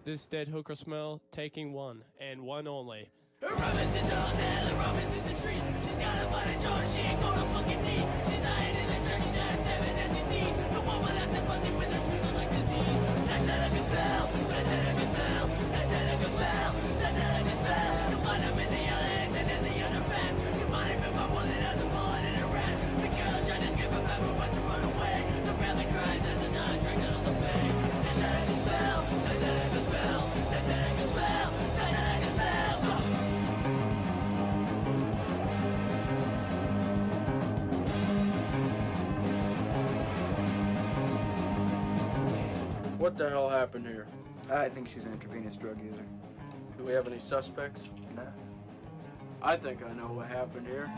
This dead hooker smell, taking one, and one only. Robinson's hotel, Robinson's the street. She's got a fight a door, she ain't gonna fucking need. She's lying in the trash, she died 7 STDs. The one will have to fuck it with her sprinkles like disease. That's like a spell, that's like a spell, that's like a spell, that's like a spell. You'll find them in the alleys and in the underpass. You might even find one that has a bullet in her ass. The girl tried to escape from him, who wants to run away. The family cries as a nun dragged out of the bay. That's like a spell, that's like a spell, that's like a spell, that's like a spell. What the hell happened here? I think she's an intravenous drug user. Do we have any suspects? Nah. I think I know what happened here.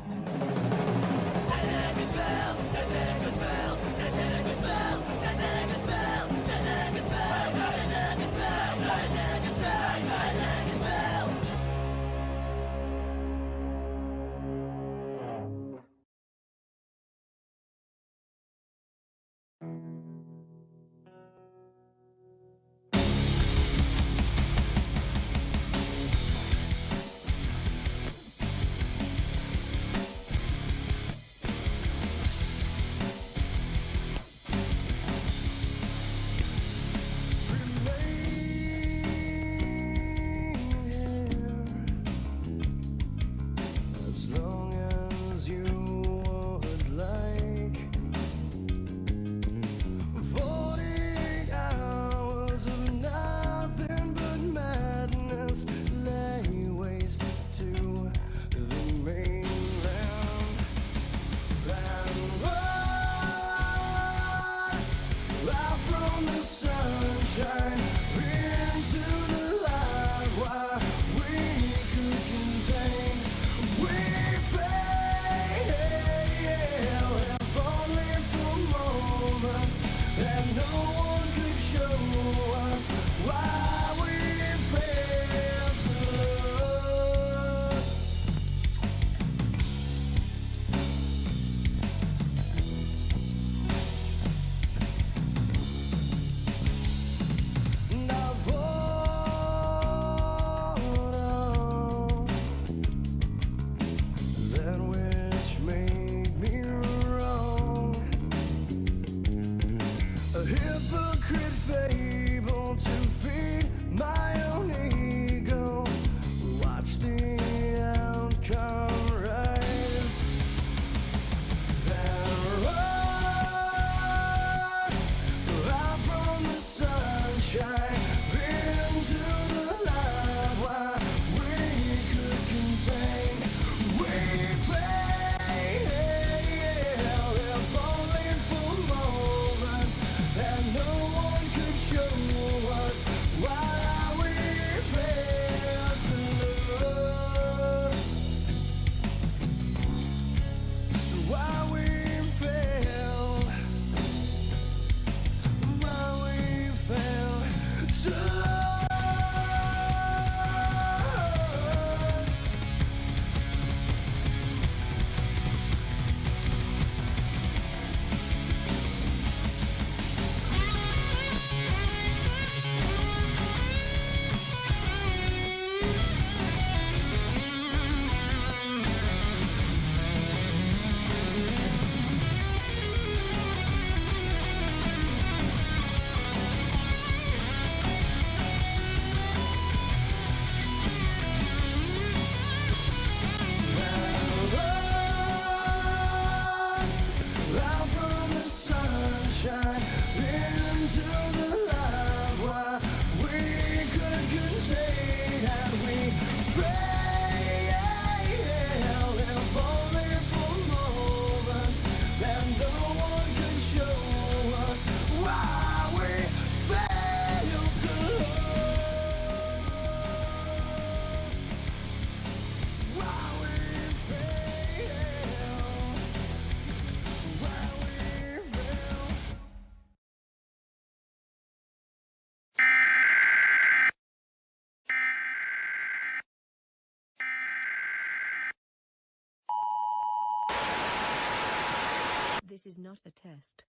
This is not a test.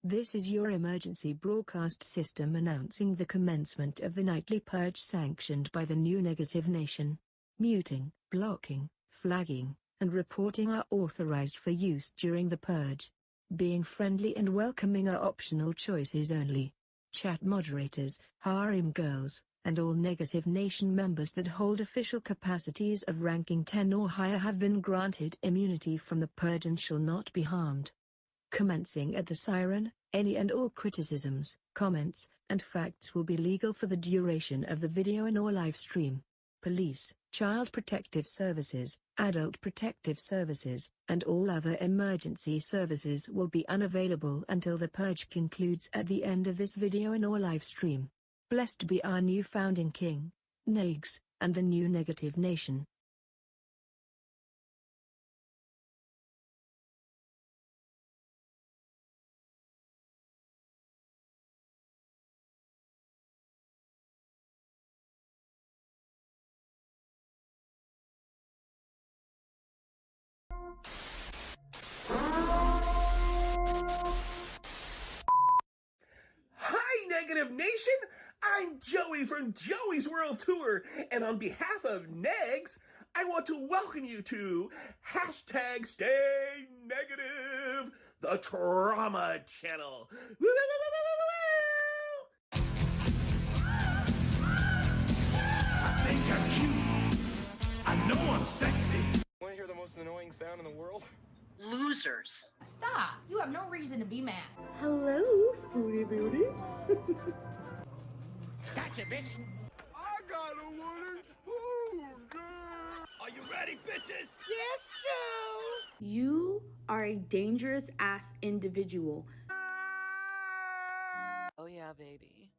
This is your emergency broadcast system announcing the commencement of the nightly purge sanctioned by the new negative nation. Muting, blocking, flagging, and reporting are authorized for use during the purge. Being friendly and welcoming are optional choices only. Chat moderators, harem girls, and all negative nation members that hold official capacities of ranking 10 or higher have been granted immunity from the purge and shall not be harmed. Commencing at the siren, any and all criticisms, comments, and facts will be legal for the duration of the video and or live stream. Police, child protective services, adult protective services, and all other emergency services will be unavailable until the purge concludes at the end of this video and or live stream. Blessed be our new founding king, Nags, and the new negative nation. Hi, Negative Nation! I'm Joey from Joey's World Tour, and on behalf of Negs, I want to welcome you to hashtag Stay Negative, the Trauma Channel. Woo! I think I'm cute. I know I'm sexy. Want to hear the most annoying sound in the world? Losers. Stop! You have no reason to be mad. Hello, foodie beauties. Gotcha, bitch. I got a wooden spoon, girl. Are you ready, bitches? Yes, Joe. You are a dangerous ass individual. Oh yeah, baby.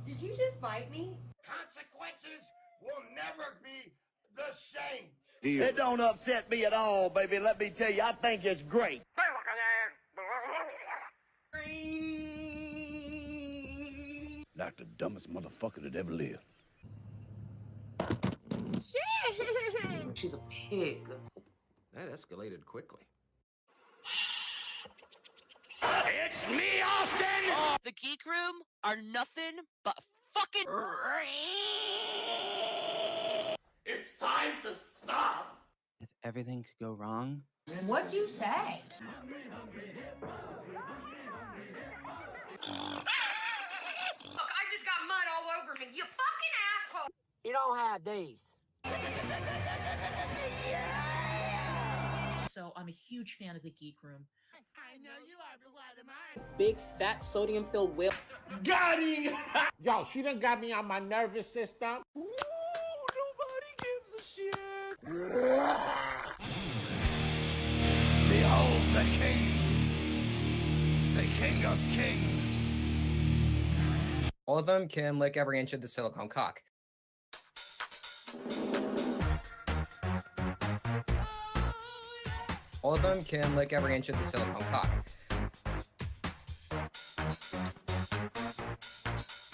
Did you just bite me? Consequences will never be the same. It don't upset me at all, baby. Let me tell you, I think it's great. Like the dumbest motherfucker that ever lived. Shit! She's a pig. That escalated quickly. It's me, Austin! The Geek Room are nothing but fucking. It's time to stop! If everything could go wrong. What'd you say? Look, I just got mud all over me. You fucking asshole! You don't have these. So I'm a huge fan of the Geek Room. I know you are, but why am I? Big fat sodium-filled whip. Got him! Yo, she done got me on my nervous system. Ooh, nobody gives a shit! Behold the king of kings. All of them can lick every inch of the silicone cock. All of them can lick every inch of the silicone cock.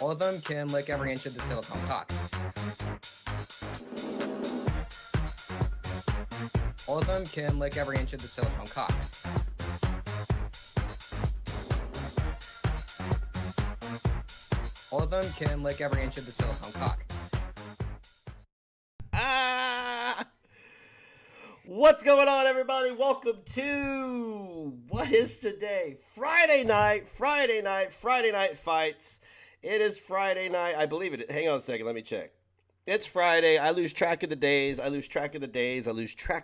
All of them can lick every inch of the silicone cock. All of them can lick every inch of the silicone cock. All of them can lick every inch of the silicone cock. What's going on, everybody? Welcome to what is today? Friday night fights. It is Friday night. I believe it. Hang on a second. Let me check. It's Friday. I lose track of the days. I lose track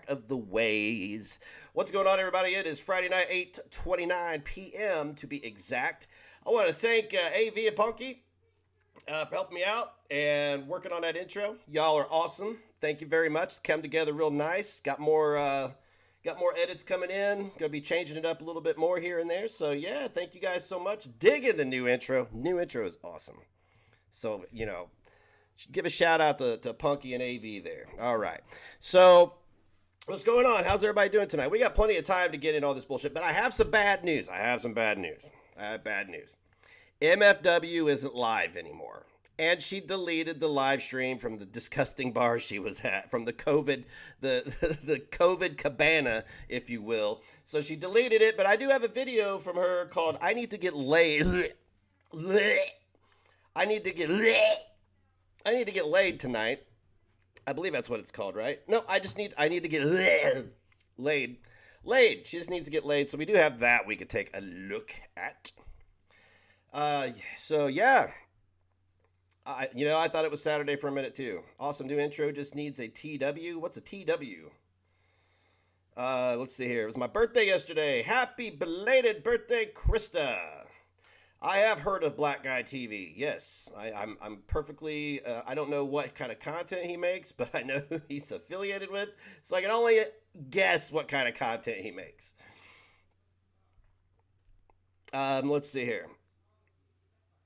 of the ways. What's going on, everybody? It is Friday night, 8:29 p.m. to be exact. I want to thank AV and Punky for helping me out and working on that intro. Y'all are awesome. Thank you very much. It's come together real nice. Got more edits coming in. Gonna be changing it up a little bit more here and there. So yeah, thank you guys so much. Digging the new intro. New intro is awesome. So, you know, give a shout out to Punky and AV there. All right. So what's going on? How's everybody doing tonight? We got plenty of time to get in all this bullshit, but I have some bad news. I have bad news. MFW isn't live anymore. And she deleted the live stream from the disgusting bar she was at, from the COVID, the COVID cabana, if you will. So she deleted it, but I do have a video from her called "I Need to Get Laid." I need to get laid tonight. I believe that's what it's called, right? No, I need to get laid. She just needs to get laid. So we do have that we could take a look at. So yeah. I thought it was Saturday for a minute too. Awesome new intro, just needs a TW. What's a TW? Let's see here. It was my birthday yesterday. Happy belated birthday, Krista. I have heard of Black Guy TV. Yes, I'm perfectly. I don't know what kind of content he makes, but I know who he's affiliated with, so I can only guess what kind of content he makes. Let's see here.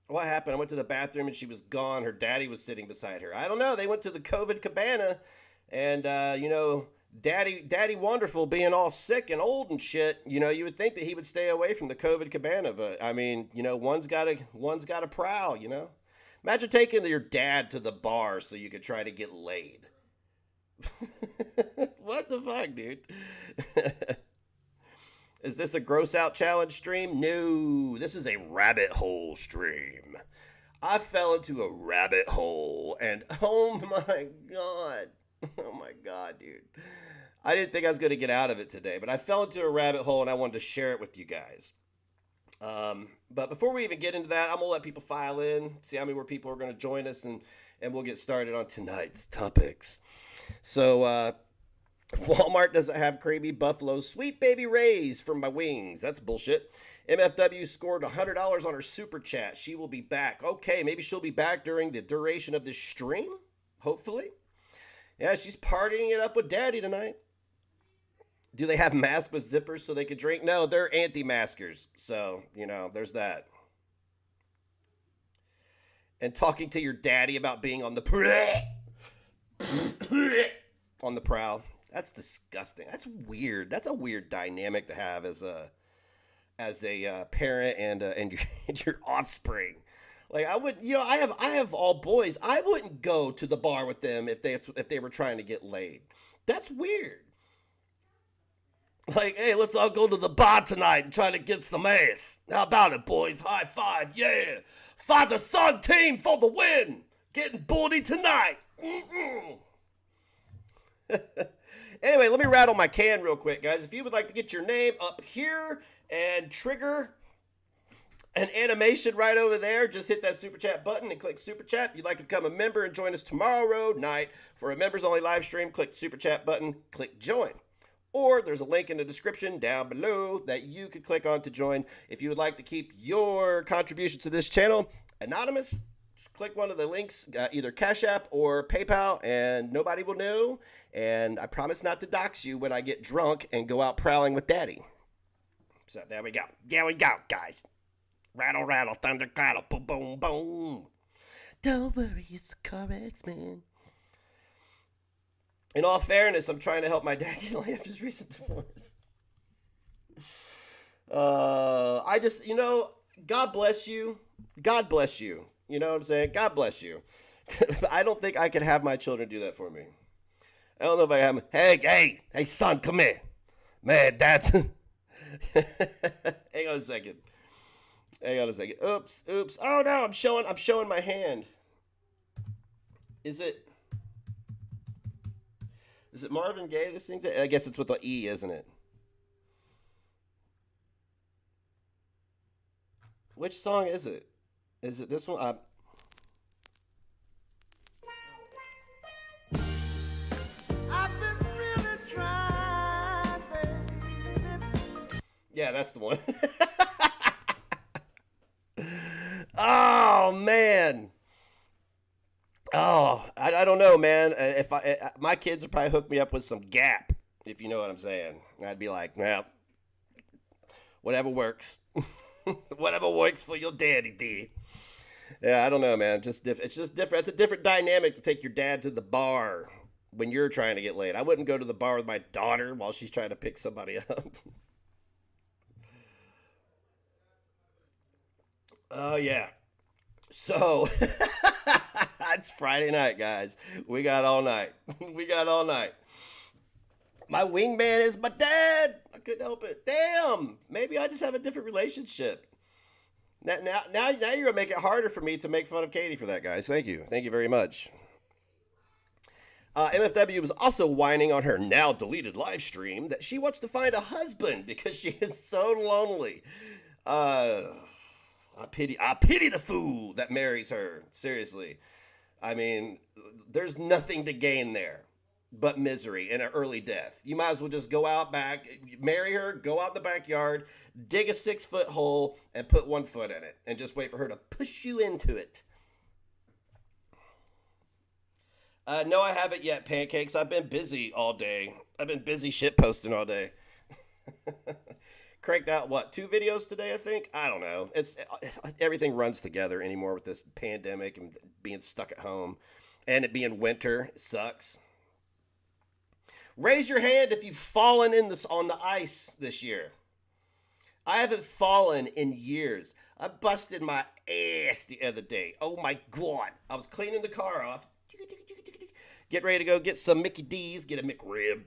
What happened? I went to the bathroom and she was gone. Her daddy was sitting beside her. I don't know. They went to the COVID cabana, and Daddy Wonderful being all sick and old and shit. You would think that he would stay away from the COVID cabana, but I mean, one's got to prowl. Imagine taking your dad to the bar so you could try to get laid. What the fuck, dude? Is this a gross out challenge stream? No, this is a rabbit hole stream. I fell into a rabbit hole and oh my God, dude. I didn't think I was going to get out of it today, but I fell into a rabbit hole and I wanted to share it with you guys. But before we even get into that, I'm going to let people file in, see how many more people are going to join us, and we'll get started on tonight's topics. So, Walmart doesn't have Krabby Buffalo's Sweet Baby Rays for my wings. That's bullshit. MFW scored $100 on her super chat. She will be back. Okay, maybe she'll be back during the duration of this stream, hopefully. Yeah, she's partying it up with Daddy tonight. Do they have masks with zippers so they could drink? No, they're anti-maskers. So, there's that. And talking to your daddy about being on the prowl. That's disgusting. That's weird. That's a weird dynamic to have as a parent and your offspring. Like I would, I have all boys. I wouldn't go to the bar with them if they were trying to get laid. That's weird. Like, hey, let's all go to the bar tonight and try to get some ass. How about it, boys? High five, yeah. Father-son team for the win. Getting booty tonight. Anyway, let me rattle my can real quick, guys. If you would like to get your name up here and trigger an animation right over there, just hit that super chat button and click super chat. If you'd like to become a member and join us tomorrow night for a members only live stream, click the super chat button, click join. Or there's a link in the description down below that you could click on to join. If you would like to keep your contribution to this channel anonymous, just click one of the links, either Cash App or PayPal, and nobody will know. And I promise not to dox you when I get drunk and go out prowling with Daddy. So there we go. There we go, guys. Rattle, rattle, thunder, clatter, boom, boom, boom. Don't worry, it's the chorus, man. In all fairness, I'm trying to help my dad get laid after his recent divorce. I just, God bless you. God bless you. You know what I'm saying? God bless you. I don't think I could have my children do that for me. I don't know if I have. Hey, son, come here. Man, that's. Hang on a second. Oops. Oh no, I'm showing my hand. Is it Marvin Gaye? This thing? I guess it's with the E, isn't it? Which song is it? Is it this one? Yeah, that's the one. Oh man. Oh, I don't know, man. If my kids would probably hook me up with some Gap, if you know what I'm saying. I'd be like, well, whatever works. Whatever works for your daddy, D. Yeah, I don't know, man. It's just different. It's a different dynamic to take your dad to the bar when you're trying to get laid. I wouldn't go to the bar with my daughter while she's trying to pick somebody up. Oh, yeah. So it's Friday night, guys. We got all night. We got all night. My wingman is my dad. I couldn't help it. Damn. Maybe I just have a different relationship. Now you're gonna make it harder for me to make fun of Katie for that, guys. Thank you very much. MFW was also whining on her now deleted live stream that she wants to find a husband because she is so lonely. I pity the fool that marries her. Seriously, I mean, there's nothing to gain there but misery and an early death. You might as well just go out back, marry her, go out in the backyard, dig a 6-foot hole, and put 1 foot in it, and just wait for her to push you into it. No, I haven't yet, Pancakes. I've been busy all day. I've been busy shit posting all day. Cranked out, what, 2 videos today, I think? I don't know. Everything runs together anymore with this pandemic and being stuck at home. And it being winter. It sucks. Raise your hand if you've fallen on the ice this year. I haven't fallen in years. I busted my ass the other day. Oh my God. I was cleaning the car off. Get ready to go get some Mickey D's, get a McRib.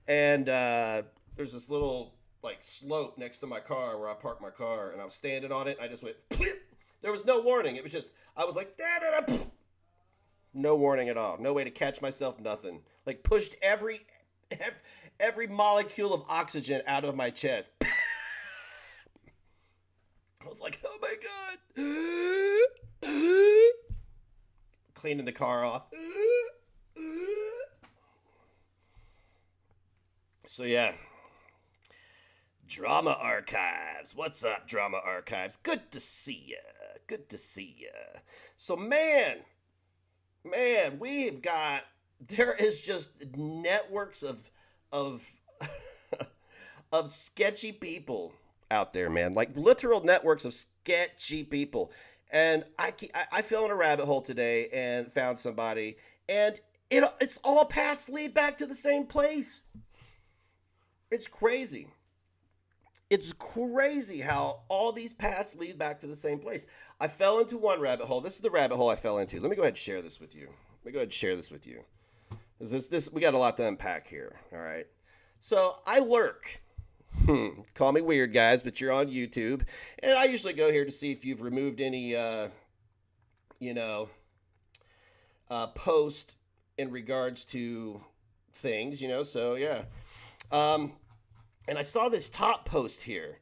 And there's this little slope next to my car where I park my car, and I was standing on it, and I just went, plip. There was no warning. It was just, I was like, da-da-da. No warning at all. No way to catch myself, nothing. Pushed every molecule of oxygen out of my chest. I was like, oh my God. Cleaning the car off. So yeah. Drama Archives. What's up, Drama Archives? Good to see ya. Good to see ya. So man, we've got, there is just networks of sketchy people out there, man. Literal networks of sketchy people. And I fell in a rabbit hole today and found somebody, and it's all paths lead back to the same place. It's crazy. It's crazy how all these paths lead back to the same place. I fell into one rabbit hole. This is the rabbit hole I fell into. Let me go ahead and share this with you. We got a lot to unpack here. All right. So I lurk. Call me weird, guys, but you're on YouTube. And I usually go here to see if you've removed any, post in regards to things, so yeah. And I saw this top post here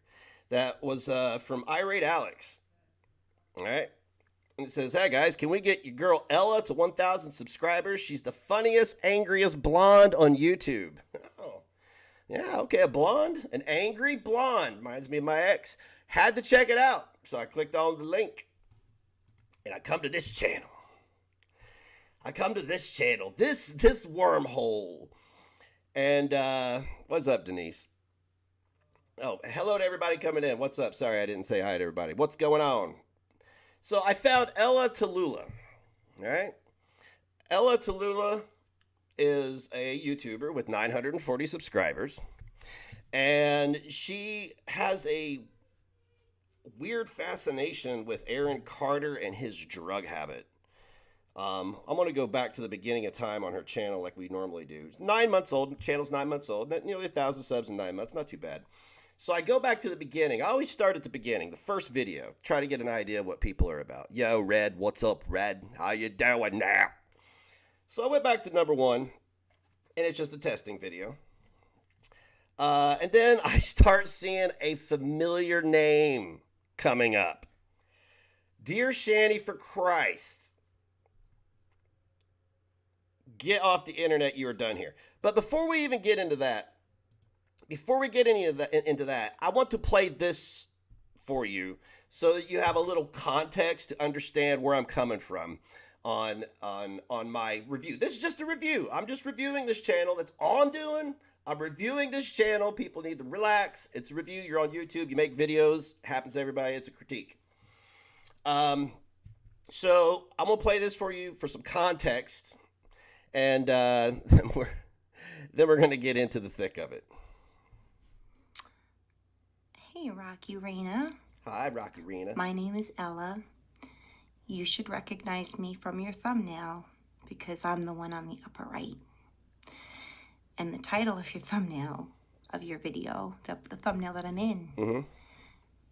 that was from Irate Alex. All right. And it says, hey, guys, can we get your girl Ella to 1,000 subscribers? She's the funniest, angriest blonde on YouTube. Oh, yeah, okay, a blonde, an angry blonde. Reminds me of my ex. Had to check it out. So I clicked on the link. And I come to this channel. This wormhole. And what's up, Denise? Oh, hello to everybody coming in. What's up? Sorry, I didn't say hi to everybody. What's going on? So I found Ella Talluhla. All right. Ella Talluhla is a YouTuber with 940 subscribers. And she has a weird fascination with Aaron Carter and his drug habit. I'm going to go back to the beginning of time on her channel like we normally do. 9 months old. Channel's 9 months old. Nearly 1,000 subs in 9 months. Not too bad. So I go back to the beginning. I always start at the beginning, the first video. Try to get an idea of what people are about. Yo, Red. What's up, Red? How you doing now? So I went back to number 1, and it's just a testing video. And then I start seeing a familiar name coming up. Dear Shanny, for Christ. Get off the internet. You are done here. But before we even get into that, I want to play this for you so that you have a little context to understand where I'm coming from on my review. This is just a review. I'm just reviewing this channel. That's all I'm doing. I'm reviewing this channel. People need to relax. It's a review. You're on YouTube. You make videos. Happens to everybody. It's a critique. So I'm going to play this for you for some context. And then we're going to get into the thick of it. Hey, Rocky Rena. Hi, Rocky Rena. My name is Ella. you should recognize me from your thumbnail because I'm the one on the upper right. And the title of your thumbnail, of your video, the thumbnail that I'm in,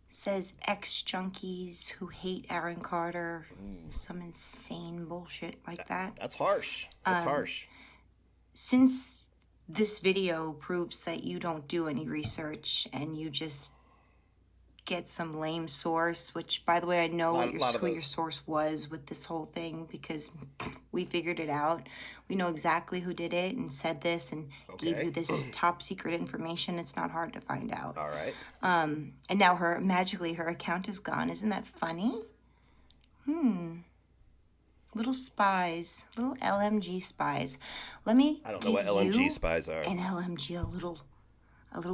says ex-junkies who hate Aaron Carter, some insane bullshit like that. That's harsh. That's harsh. Since this video proves that you don't do any research and you just get some lame source, which, by the way, I know who your source was with this whole thing because we figured it out. We know exactly who did it and said this and gave you this top secret information. It's not hard to find out. All right. And now magically her account is gone. Isn't that funny? Little spies, little LMG spies. Let me I don't know what LMG spies are. An LMG, a little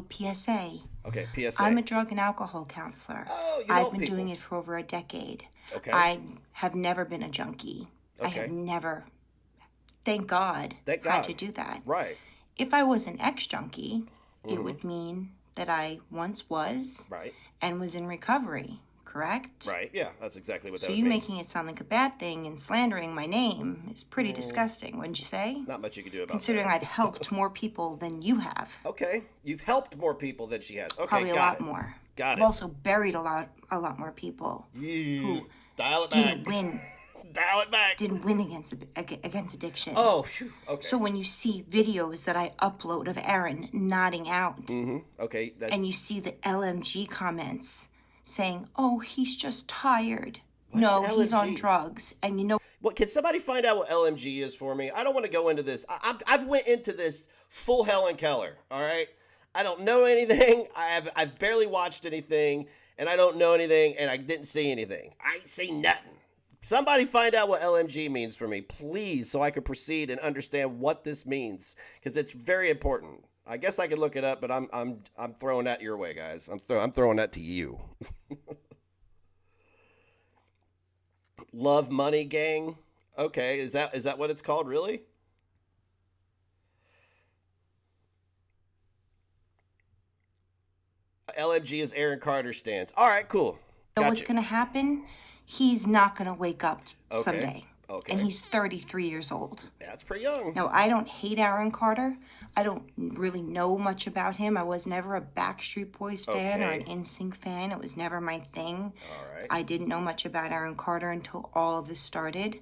PSA. Okay, PSA. I'm a drug and alcohol counselor. Oh, you I've help been people. doing it for over a decade. Okay. I have never been a junkie. I Okay. have never, thank God, had to do that. Right. If I was an ex-junkie, it would mean that I once was and was in recovery, correct? Right, yeah, that's exactly what that So would you mean. making it sound like a bad thing and slandering my name is pretty disgusting, wouldn't you say? Not much you can do about Considering that. I've helped more people than you have. Okay, you've helped more people than she has. Okay, Probably a got lot it. more. Got I've it. also buried a lot more people who Dial it back. didn't win. Dial it back. Didn't win against addiction. Oh, phew. Okay. So when you see videos that I upload of Aaron nodding out, Okay, that's... and you see the LMG comments saying, "Oh, he's just tired." What's No, he's on LMG? drugs, and you know. What, can somebody find out what LMG is for me? I don't want to go into this. I've went into this full Helen Keller, all right? I don't know anything. I've barely watched anything, and I don't know anything, and I didn't see anything. I ain't seen nothing. Somebody find out what LMG means for me, please, so I can proceed and understand what this means, because it's very important. I guess I could look it up, but I'm throwing that your way, guys. I'm throwing that to you. Love Money Gang. Okay, is that what it's called, really? LMG is Aaron Carter stance. All right, cool. You know what's going to happen? He's not going to wake up someday. Okay. And he's 33 years old. That's pretty young. No, I don't hate Aaron Carter. I don't really know much about him. I was never a Backstreet Boys fan or an NSYNC fan. It was never my thing. All right. I didn't know much about Aaron Carter until all of this started.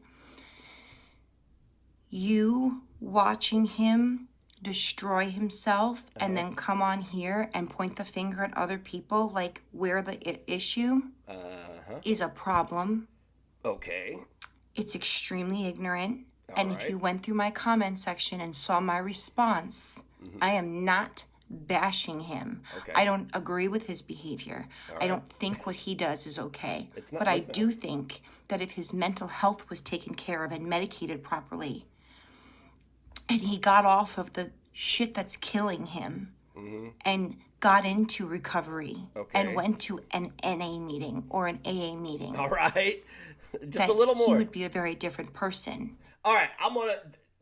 You watching him destroy himself and then come on here and point the finger at other people like we're the issue is a problem. Okay. It's extremely ignorant. All If right. you went through my comment section and saw my response, I am not bashing him. Okay. I don't agree with his behavior. All I right. don't think what he does is okay. It's not But I like that. do think that if his mental health was taken care of and medicated properly, and he got off of the shit that's killing him and got into recovery and went to an NA meeting or an AA meeting. All right. Just that a little more. He would be a very different person. All right,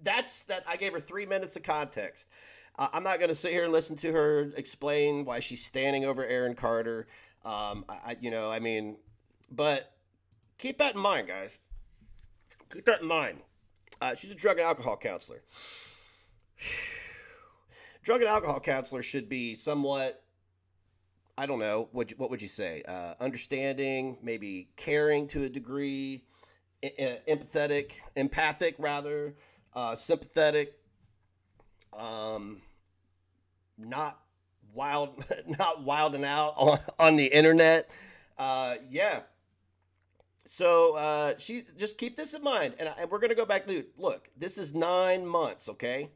that's that. I gave her 3 minutes of context. I'm not gonna sit here and listen to her explain why she's standing over Aaron Carter. But keep that in mind, guys. Keep that in mind. She's a drug and alcohol counselor. Drug and alcohol counselor should be somewhat, I don't know, what would you say? Understanding, maybe caring to a degree, empathic rather, sympathetic, not wilding out on the internet. Yeah. So she just keep this in mind, and we're gonna go back. Dude, look, this is 9 months, okay?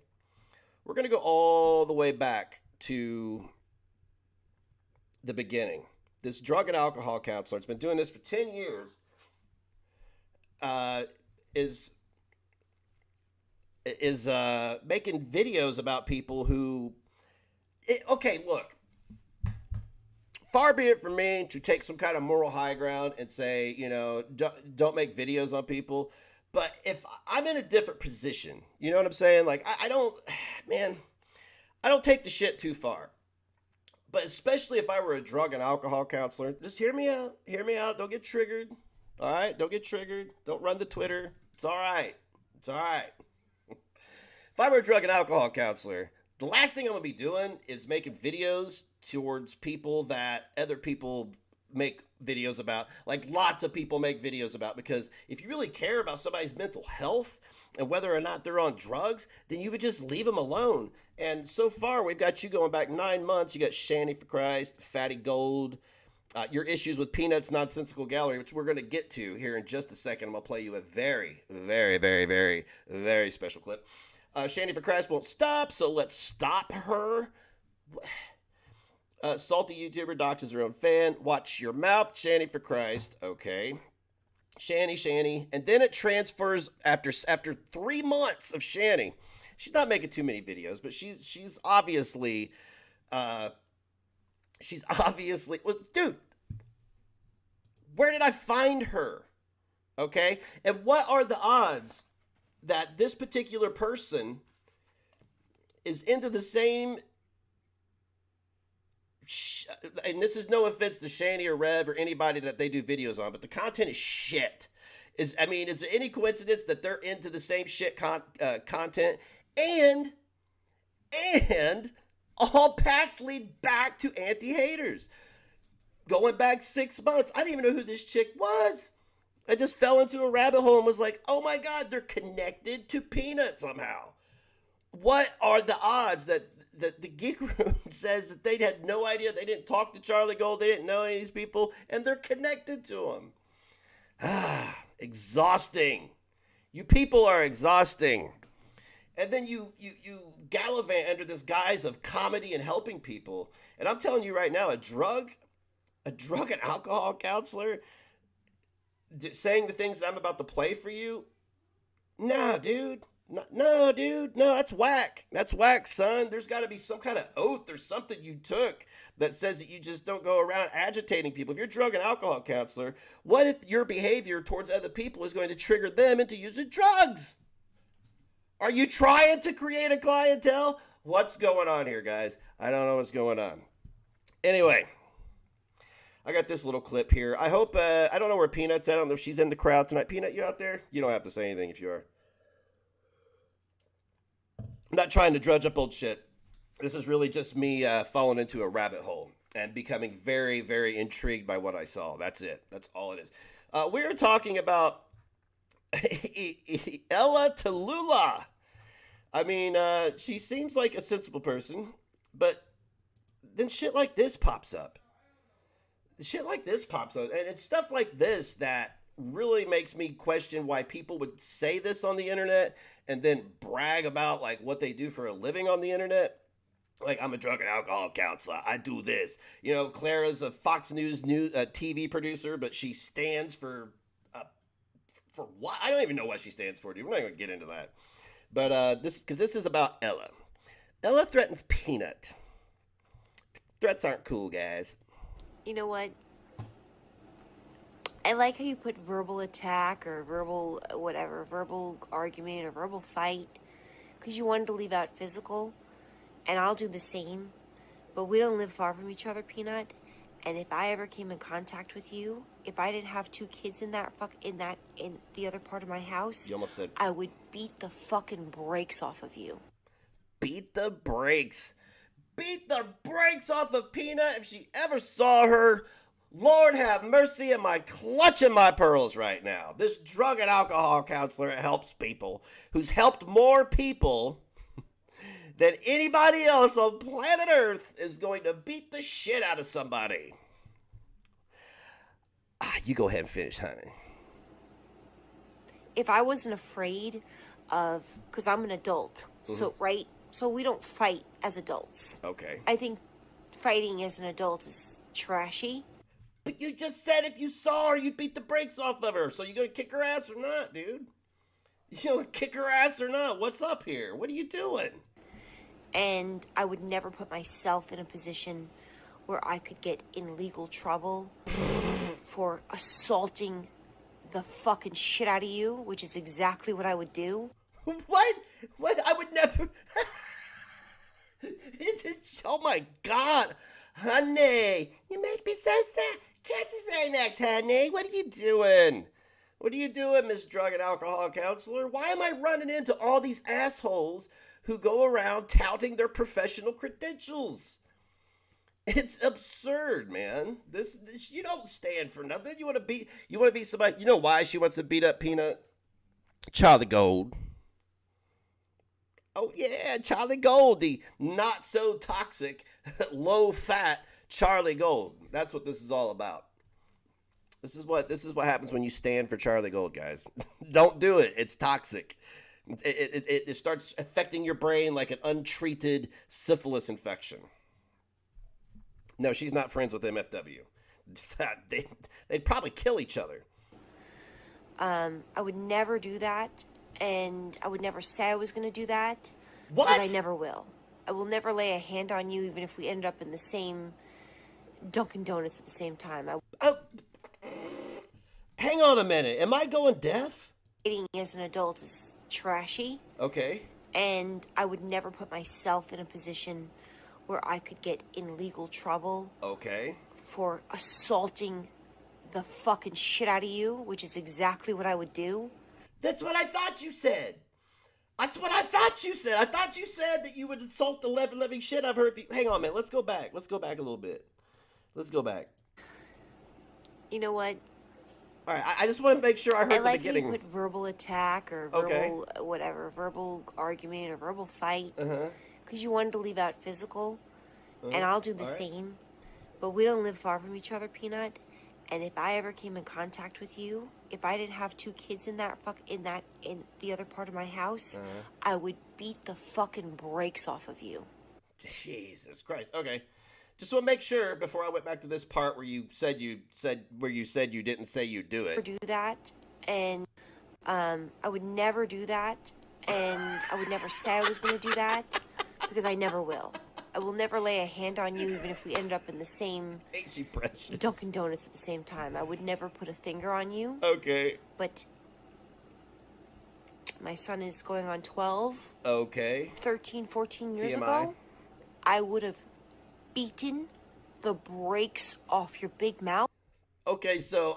We're gonna go all the way back to the beginning. This drug and alcohol counselor, it's been doing this for 10 years, is making videos about people who, okay, look, far be it from me to take some kind of moral high ground and say, don't make videos on people. But if I'm in a different position, you know what I'm saying? Like, I don't take the shit too far. But especially if I were a drug and alcohol counselor, just hear me out. Don't get triggered. All right? Don't get triggered. Don't run the Twitter. It's all right. It's all right. If I were a drug and alcohol counselor, the last thing I'm going to be doing is making videos towards people that other people make videos about. Like lots of people make videos about, because if you really care about somebody's mental health and whether or not they're on drugs, then you would just leave them alone. And so far, we've got you going back 9 months. You got Shanny for Christ, Fatty Gold, your issues with Peanuts Nonsensical Gallery, which we're going to get to here in just a second. I'm going to play you a very, very, very, very, very special clip. Shanny for Christ won't stop, so let's stop her. Salty YouTuber doxes her own fan. Watch your mouth, Shanny for Christ. Okay. Shanny. And then it transfers after 3 months of Shanny. She's not making too many videos, but she's obviously well, dude, where did I find her? Okay? And what are the odds that this particular person is into the same, and this is no offense to Shani or Rev or anybody that they do videos on, but the content is shit. Is there any coincidence that they're into the same shit content? And all paths lead back to anti-haters. Going back 6 months, I didn't even know who this chick was. I just fell into a rabbit hole and was like, oh my God, they're connected to Peanut somehow. What are the odds that the Geek Room says that they had no idea, they didn't talk to Charlie Gold, they didn't know any of these people, and they're connected to them? Exhausting. You people are exhausting. And then you gallivant under this guise of comedy and helping people. And I'm telling you right now, a drug and alcohol counselor saying the things that I'm about to play for you, no, dude. No, dude. No, that's whack. That's whack, son. There's got to be some kind of oath or something you took that says that you just don't go around agitating people. If you're a drug and alcohol counselor, what if your behavior towards other people is going to trigger them into using drugs? Are you trying to create a clientele? What's going on here, guys? I don't know what's going on. Anyway, I got this little clip here. I hope, I don't know where Peanut's at. I don't know if she's in the crowd tonight. Peanut, you out there? You don't have to say anything if you are. I'm not trying to drudge up old shit. This is really just me falling into a rabbit hole and becoming very, very intrigued by what I saw. That's it. That's all it is. We're talking about Ella Talluhla. I mean, she seems like a sensible person, but then shit like this pops up. Shit like this pops up. And it's stuff like this that really makes me question why people would say this on the internet and then brag about like what they do for a living on the internet. Like, I'm a drug and alcohol counselor. I do this. You know, Clara's a Fox News TV producer, but she stands for what? I don't even know what she stands for, dude. We're not going to get into that. But this is about Ella. Ella threatens Peanut. Threats aren't cool, guys. You know what? I like how you put verbal attack or verbal argument or verbal fight, because you wanted to leave out physical, and I'll do the same. But we don't live far from each other, Peanut. And if I ever came in contact with you, if I didn't have 2 kids in the other part of my house, you almost said, I would beat the fucking brakes off of you. Beat the brakes. Beat the brakes off of Peanut if she ever saw her. Lord have mercy, am I clutching my pearls right now? This drug and alcohol counselor helps people, who's helped more people than anybody else on planet Earth, is going to beat the shit out of somebody. You go ahead and finish, honey. If I wasn't afraid of, because I'm an adult, so we don't fight as adults. Okay. I think fighting as an adult is trashy. But you just said if you saw her, you'd beat the brakes off of her. So you gonna kick her ass or not, dude? You gonna kick her ass or not? What's up here? What are you doing? And I would never put myself in a position where I could get in legal trouble for assaulting the fucking shit out of you, which is exactly what I would do. What? I would never... Oh my God. Honey, you make me so sad. Can't you say next, honey? What are you doing? What are you doing, Miss Drug and Alcohol Counselor? Why am I running into all these assholes who go around touting their professional credentials? It's absurd, man. This you don't stand for nothing. You want to be somebody. You know why she wants to beat up Peanut? Charlie Gold. Oh yeah, Charlie Gold, the not so toxic, low fat Charlie Gold. That's what this is all about. This is what happens when you stand for Charlie Gold, guys. Don't do it. It's toxic. It starts affecting your brain like an untreated syphilis infection. No, she's not friends with MFW. They'd probably kill each other. I would never do that, and I would never say I was going to do that. What? But I never will. I will never lay a hand on you, even if we ended up in the same Dunkin' Donuts at the same time. Hang on a minute. Am I going deaf? Dating as an adult is trashy. Okay. And I would never put myself in a position where I could get in legal trouble. Okay. For assaulting the fucking shit out of you, which is exactly what I would do. That's what I thought you said. That's what I thought you said. I thought you said that you would assault the living shit I've heard. Hang on, man. Let's go back. Let's go back a little bit. Let's go back. You know what? All right, I just want to make sure I heard the beginning. I like you put verbal attack or verbal whatever, verbal argument or verbal fight. Because you wanted to leave out physical. And I'll do the same. But we don't live far from each other, Peanut. And if I ever came in contact with you, if I didn't have 2 kids in the other part of my house, I would beat the fucking brakes off of you. Jesus Christ. Okay. Just want to make sure before I went back to this part where you said you didn't say you'd do it. Do that, and I would never do that, and I would never say I was going to do that because I never will. I will never lay a hand on you, even if we ended up in the same Dunkin' Donuts at the same time. I would never put a finger on you. Okay. But my son is going on 12. Okay. 13, 14 years TMI. ago, I would have beaten the brakes off your big mouth. Okay, so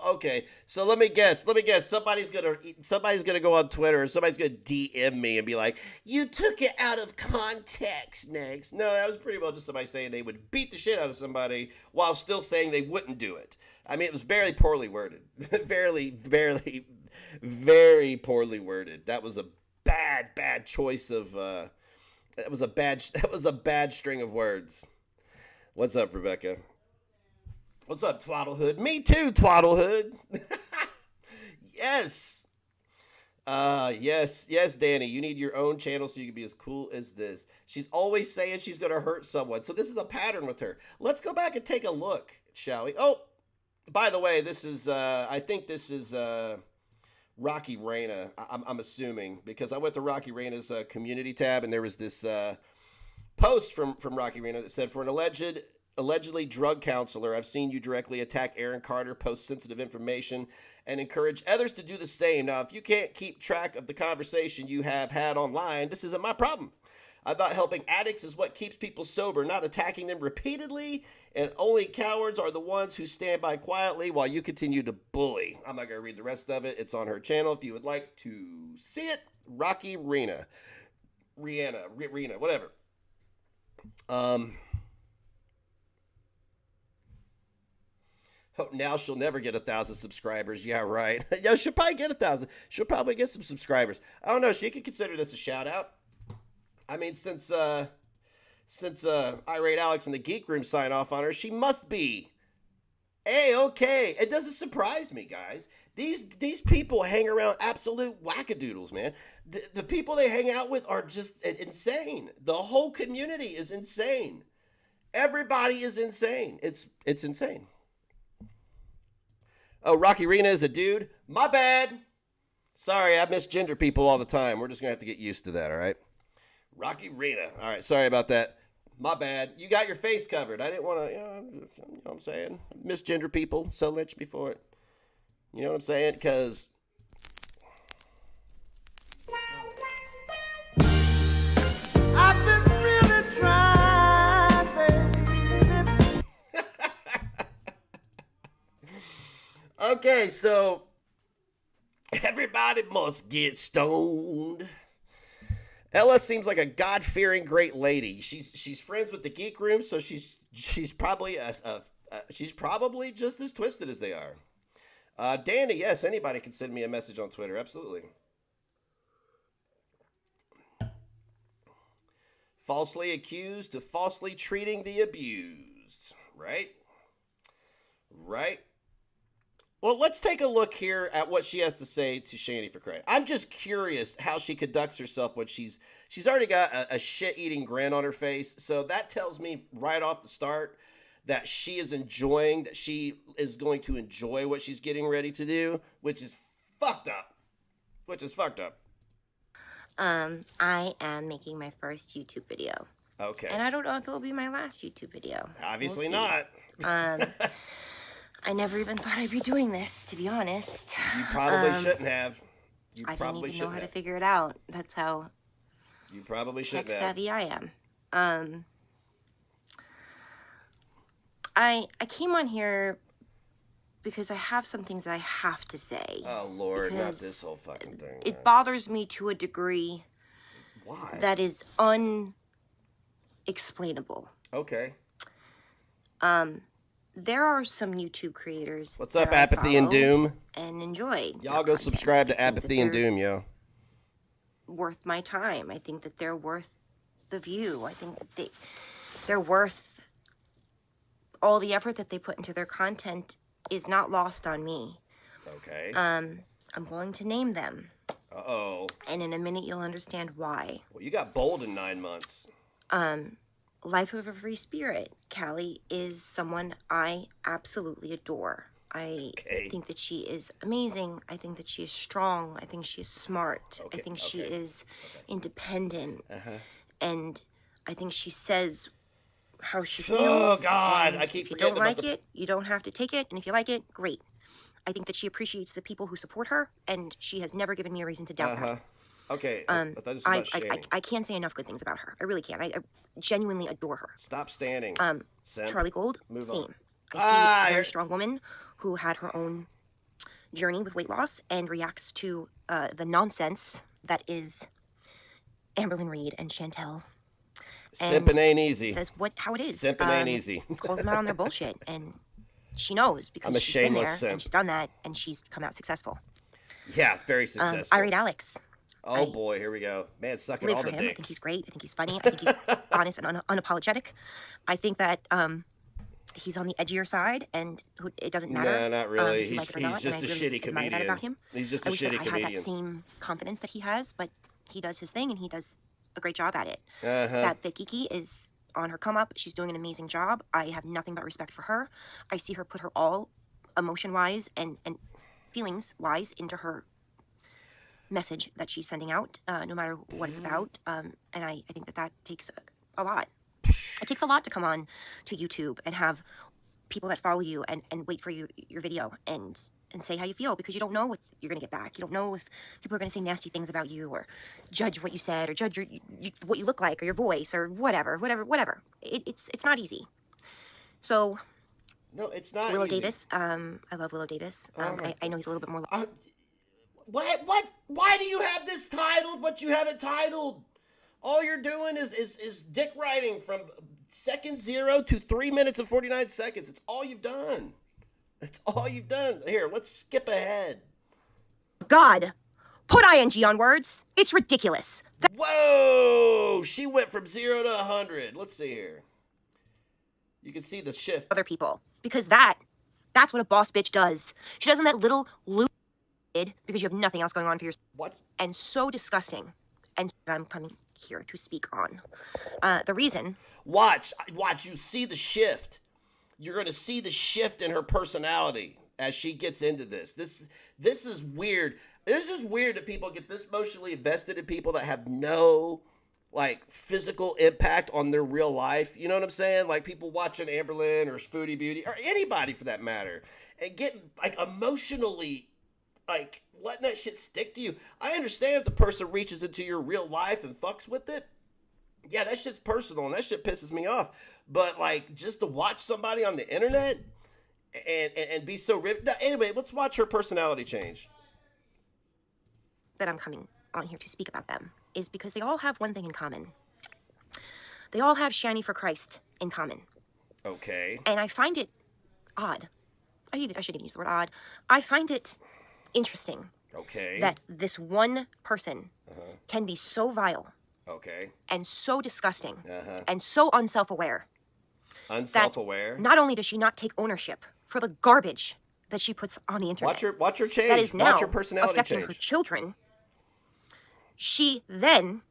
let me guess. Somebody's gonna go on Twitter, or somebody's gonna DM me and be like, "You took it out of context, Next." No, that was pretty well just somebody saying they would beat the shit out of somebody while still saying they wouldn't do it. I mean, it was very poorly worded, very poorly worded. That was a bad choice of. That was a bad string of words. What's up, Rebecca? What's up, Twaddlehood? Me too, Twaddlehood. Yes. Yes, Danny. You need your own channel so you can be as cool as this. She's always saying she's going to hurt someone. So this is a pattern with her. Let's go back and take a look, shall we? Oh, by the way, this is, I think this is Rocky Reyna, I'm assuming, because I went to Rocky Reyna's community tab, and there was this post from Rocky Reyna that said, for an allegedly drug counselor, I've seen you directly attack Aaron Carter, post sensitive information, and encourage others to do the same. Now, if you can't keep track of the conversation you have had online, this isn't my problem. I thought helping addicts is what keeps people sober, not attacking them repeatedly, and only cowards are the ones who stand by quietly while you continue to bully. I'm not going to read the rest of it. It's on her channel if you would like to see it. Rocky Reyna, whatever. Oh, now she'll never get 1,000 subscribers. Yeah, right. Yeah, she'll probably get 1,000. She'll probably get some subscribers. I don't know. She could consider this a shout out. I mean, since Irate Alex and the Geek Room sign off on her, she must be A-okay. It doesn't surprise me, guys. These people hang around absolute wackadoodles, man. The people they hang out with are just insane. The whole community is insane. Everybody is insane. It's insane. Oh, Rocky Reyna is a dude? My bad. Sorry, I misgender people all the time. We're just going to have to get used to that, all right? Rocky Reyna. All right, sorry about that. My bad. You got your face covered. I didn't want to, you know what I'm saying? Misgender people, so lynched before it. You know what I'm saying? Because... I've been really trying, baby. Okay, so everybody must get stoned. Ella seems like a God-fearing great lady. She's friends with the Geek Room, so she's probably she's probably just as twisted as they are. Danny, yes, anybody can send me a message on Twitter. Absolutely. Falsely accused of falsely treating the abused. Right? Right? Well, let's take a look here at what she has to say to Shandy for credit. I'm just curious how she conducts herself when she's already got a shit-eating grin on her face. So that tells me right off the start that she is enjoying, that she is going to enjoy what she's getting ready to do, which is fucked up. I am making my first YouTube video. Okay. And I don't know if it will be my last YouTube video. Obviously not. I never even thought I'd be doing this, to be honest. You probably shouldn't have. I don't even know how to figure it out. That's how you probably shouldn't have. Tech savvy I am. I came on here because I have some things that I have to say. Oh, Lord, not this whole fucking thing. It bothers me to a degree. Why? That is unexplainable. Okay. There are some YouTube creators. What's up, Apathy and Doom? And enjoy. Y'all go subscribe to Apathy and Doom, yo. Worth my time. I think that they're worth the view. I think that they're worth all the effort that they put into their content is not lost on me. Okay. I'm going to name them. Uh-oh. And in a minute you'll understand why. Well, you got bold in 9 months. Life of a Free Spirit. Callie is someone I absolutely adore. I think that she is amazing. I think that she is strong. I think she is smart. I think she is independent. And I think she says how she feels. Oh, God. And I keep if you forgetting don't like about it, you don't have to take it. And if you like it, great. I think that she appreciates the people who support her, and she has never given me a reason to doubt that. Okay. I can't say enough good things about her. I really can't. I genuinely adore her. Stop standing. Charlie Gold, Move same. on. I see a very strong woman who had her own journey with weight loss and reacts to the nonsense that is Amberlyn Reed and Chantel. Simping ain't easy. Says how it is. Simping ain't easy. Calls them out on their bullshit, and she knows because she's been there and she's done that and she's come out successful. Yeah, very successful. Irate Alex. Oh boy, here we go. Man, sucking all the dicks. I think he's great. I think he's funny. I think he's honest and unapologetic. I think that he's on the edgier side, and it doesn't matter. No, not really. He's just a shitty comedian. That about him. He's just a shitty comedian. I had that same confidence that he has, but he does his thing, and he does a great job at it. That Vikiki is on her come up. She's doing an amazing job. I have nothing but respect for her. I see her put her all emotion-wise and feelings-wise into her message that she's sending out, no matter what it's about. And I think that takes a lot. It takes a lot to come on to YouTube and have people that follow you and wait for your video and say how you feel, because you don't know what you're going to get back. You don't know if people are going to say nasty things about you or judge what you said or judge what you look like or your voice or whatever. It's not easy. So... No, it's not Willow easy. Davis. I love Willow Davis. I know he's a little bit more... What? Why do you have this titled what you have it titled? All you're doing is dick writing from second 0 to 3 minutes and 49 seconds. It's all you've done. It's all you've done. Here, let's skip ahead. God, put ing on words. It's ridiculous. Whoa! She went from 0 to 100. Let's see here. You can see the shift. Other people. Because that's what a boss bitch does. She doesn't that little loop because you have nothing else going on for yourself. What? And so disgusting. And I'm coming here to speak on. The reason... Watch, you see the shift. You're going to see the shift in her personality as she gets into this. This is weird. This is weird that people get this emotionally invested in people that have no, physical impact on their real life. You know what I'm saying? Like, people watching Amberlyn or Foodie Beauty, or anybody for that matter, and get, emotionally... letting that shit stick to you. I understand if the person reaches into your real life and fucks with it. Yeah, that shit's personal and that shit pisses me off. But, just to watch somebody on the internet and be so ripped. Anyway, let's watch her personality change. That I'm coming on here to speak about them is because they all have one thing in common. They all have Shani for Christ in common. Okay. And I find it odd. I shouldn't even use the word odd. I find it interesting. Okay. That this one person can be so vile. Okay. And so disgusting. And so unself-aware. Unself-aware? Not only does she not take ownership for the garbage that she puts on the internet. Watch her change. That is now watch her personality affecting change. her children. She then,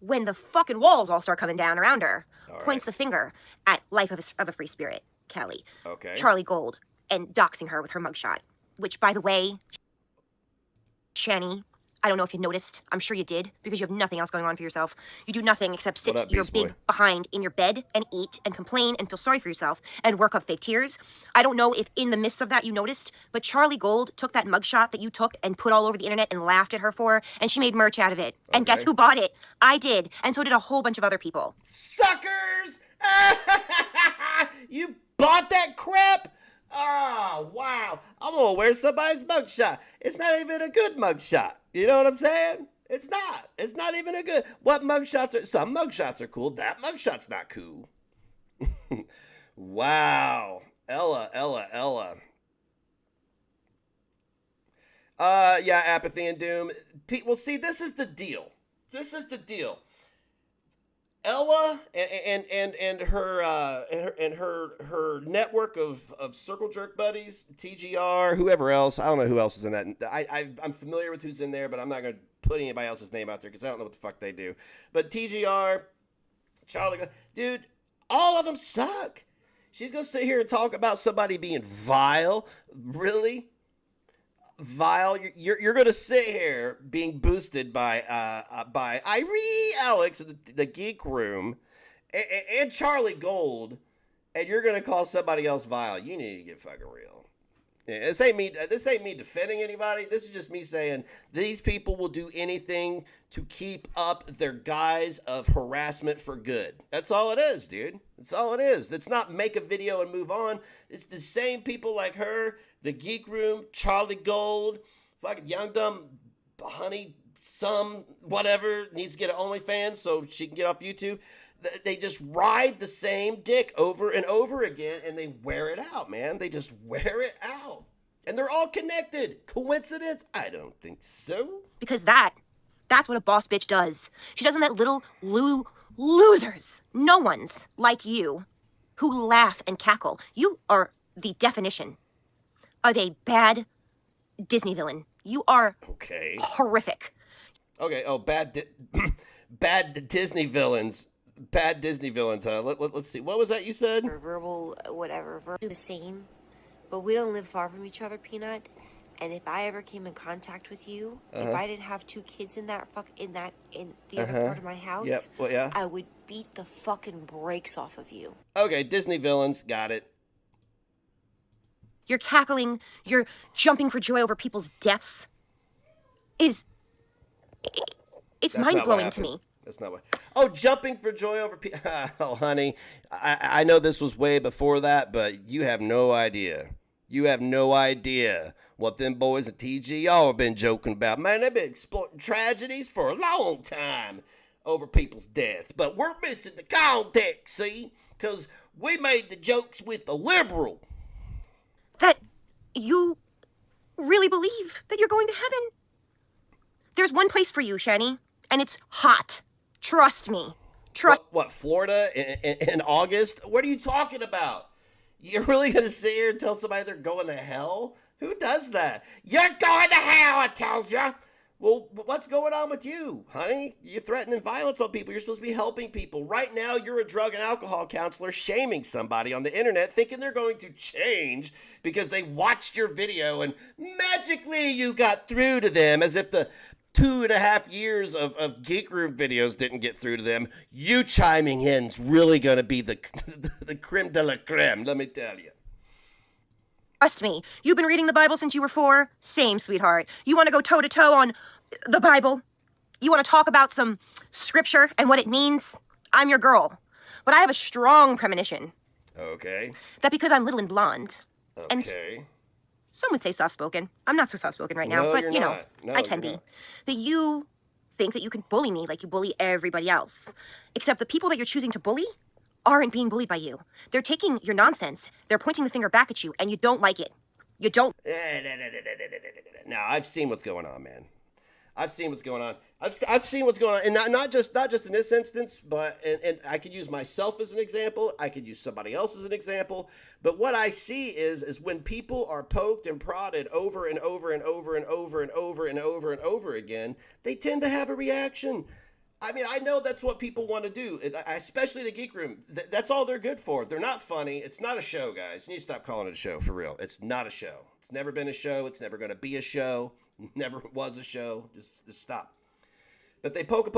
when the fucking walls all start coming down around her, points the finger at Life of a Free Spirit, Kelly, Charlie Gold, and doxing her with her mugshot. Which, by the way, Shani, I don't know if you noticed. I'm sure you did, because you have nothing else going on for yourself. You do nothing except sit your big behind in your bed and eat and complain and feel sorry for yourself and work up fake tears. I don't know if in the midst of that you noticed, but Charlie Gold took that mugshot that you took and put all over the internet and laughed at her for, and she made merch out of it. And guess who bought it? I did, and so did a whole bunch of other people. Suckers! You bought that crap? Oh, wow. I'm gonna wear somebody's mugshot. It's not even a good mugshot. You know what I'm saying? It's not. It's not even a good. What mugshots are? Some mugshots are cool. That mugshot's not cool. Wow. Ella. Yeah, apathy and doom. Well, see, this is the deal. Ella and her network of circle jerk buddies, TGR, whoever else. I don't know who else is in that. I'm familiar with who's in there, but I'm not going to put anybody else's name out there because I don't know what the fuck they do. But TGR, Charlie, dude, all of them suck. She's going to sit here and talk about somebody being vile. Really? Vile, you're gonna sit here being boosted by Irie Alex in the Geek Room and Charlie Gold, and you're gonna call somebody else vile. You need to get fucking real. Yeah, this ain't me defending anybody. This is just me saying these people will do anything to keep up their guise of harassment for good. That's all it is, dude. That's all it is. It's not make a video and move on. It's the same people like her, the Geek Room, Charlie Gold, fucking Young Dumb Honey, some whatever, needs to get an OnlyFans so she can get off YouTube. They just ride the same dick over and over again, and they wear it out, man. They just wear it out. And they're all connected. Coincidence? I don't think so. Because that's what a boss bitch does. She doesn't let little losers, no ones like you, who laugh and cackle. You are the definition of a bad Disney villain. You are horrific. Okay, bad Disney villains. Bad Disney villains, huh? Let's see. What was that you said? Verbal, whatever. Verbal the same, but we don't live far from each other, Peanut. And if I ever came in contact with you, if I didn't have 2 kids in the other part of my house, I would beat the fucking brakes off of you. Okay, Disney villains, got it. You're cackling, you're jumping for joy over people's deaths. It's mind-blowing to me. That's not what. Oh, jumping for joy over people. Oh, honey, I know this was way before that, but you have no idea. You have no idea what them boys at TGR have been joking about. Man, they've been exploiting tragedies for a long time over people's deaths. But we're missing the context, see? Because we made the jokes with the liberal. That you really believe that you're going to heaven? There's one place for you, Shani, and it's hot. Trust me. What, Florida in August? What are you talking about? You're really going to sit here and tell somebody they're going to hell? Who does that? You're going to hell, I tells you. Well, what's going on with you, honey? You're threatening violence on people. You're supposed to be helping people. Right now, you're a drug and alcohol counselor shaming somebody on the internet, thinking they're going to change because they watched your video and magically you got through to them, as if the 2.5 years of Geek Room videos didn't get through to them. You chiming in's really going to be the creme de la creme, let me tell you. Trust me, you've been reading the Bible since you were 4? Same, sweetheart. You want to go toe-to-toe on the Bible? You want to talk about some scripture and what it means? I'm your girl. But I have a strong premonition. Okay. That because I'm little and blonde, And Okay. some would say soft-spoken. I'm not so soft-spoken right now, No, but you're you know, not. No, I can you're be. not. That you think that you can bully me like you bully everybody else. Except the people that you're choosing to bully aren't being bullied by you. They're taking your nonsense, they're pointing the finger back at you, and you don't like it. You don't. Now, I've seen what's going on, man. I've seen what's going on. I've seen what's going on, and not just in this instance, but and I could use myself as an example. I could use somebody else as an example. But what I see is when people are poked and prodded over and over and over and over and over and over and over again, they tend to have a reaction. I mean, I know that's what people want to do, especially the Geek Room. That's all they're good for. They're not funny. It's not a show, guys. You need to stop calling it a show, for real. It's not a show. It's never been a show. It's never going to be a show. Never was a show. Just stop. But they poke, and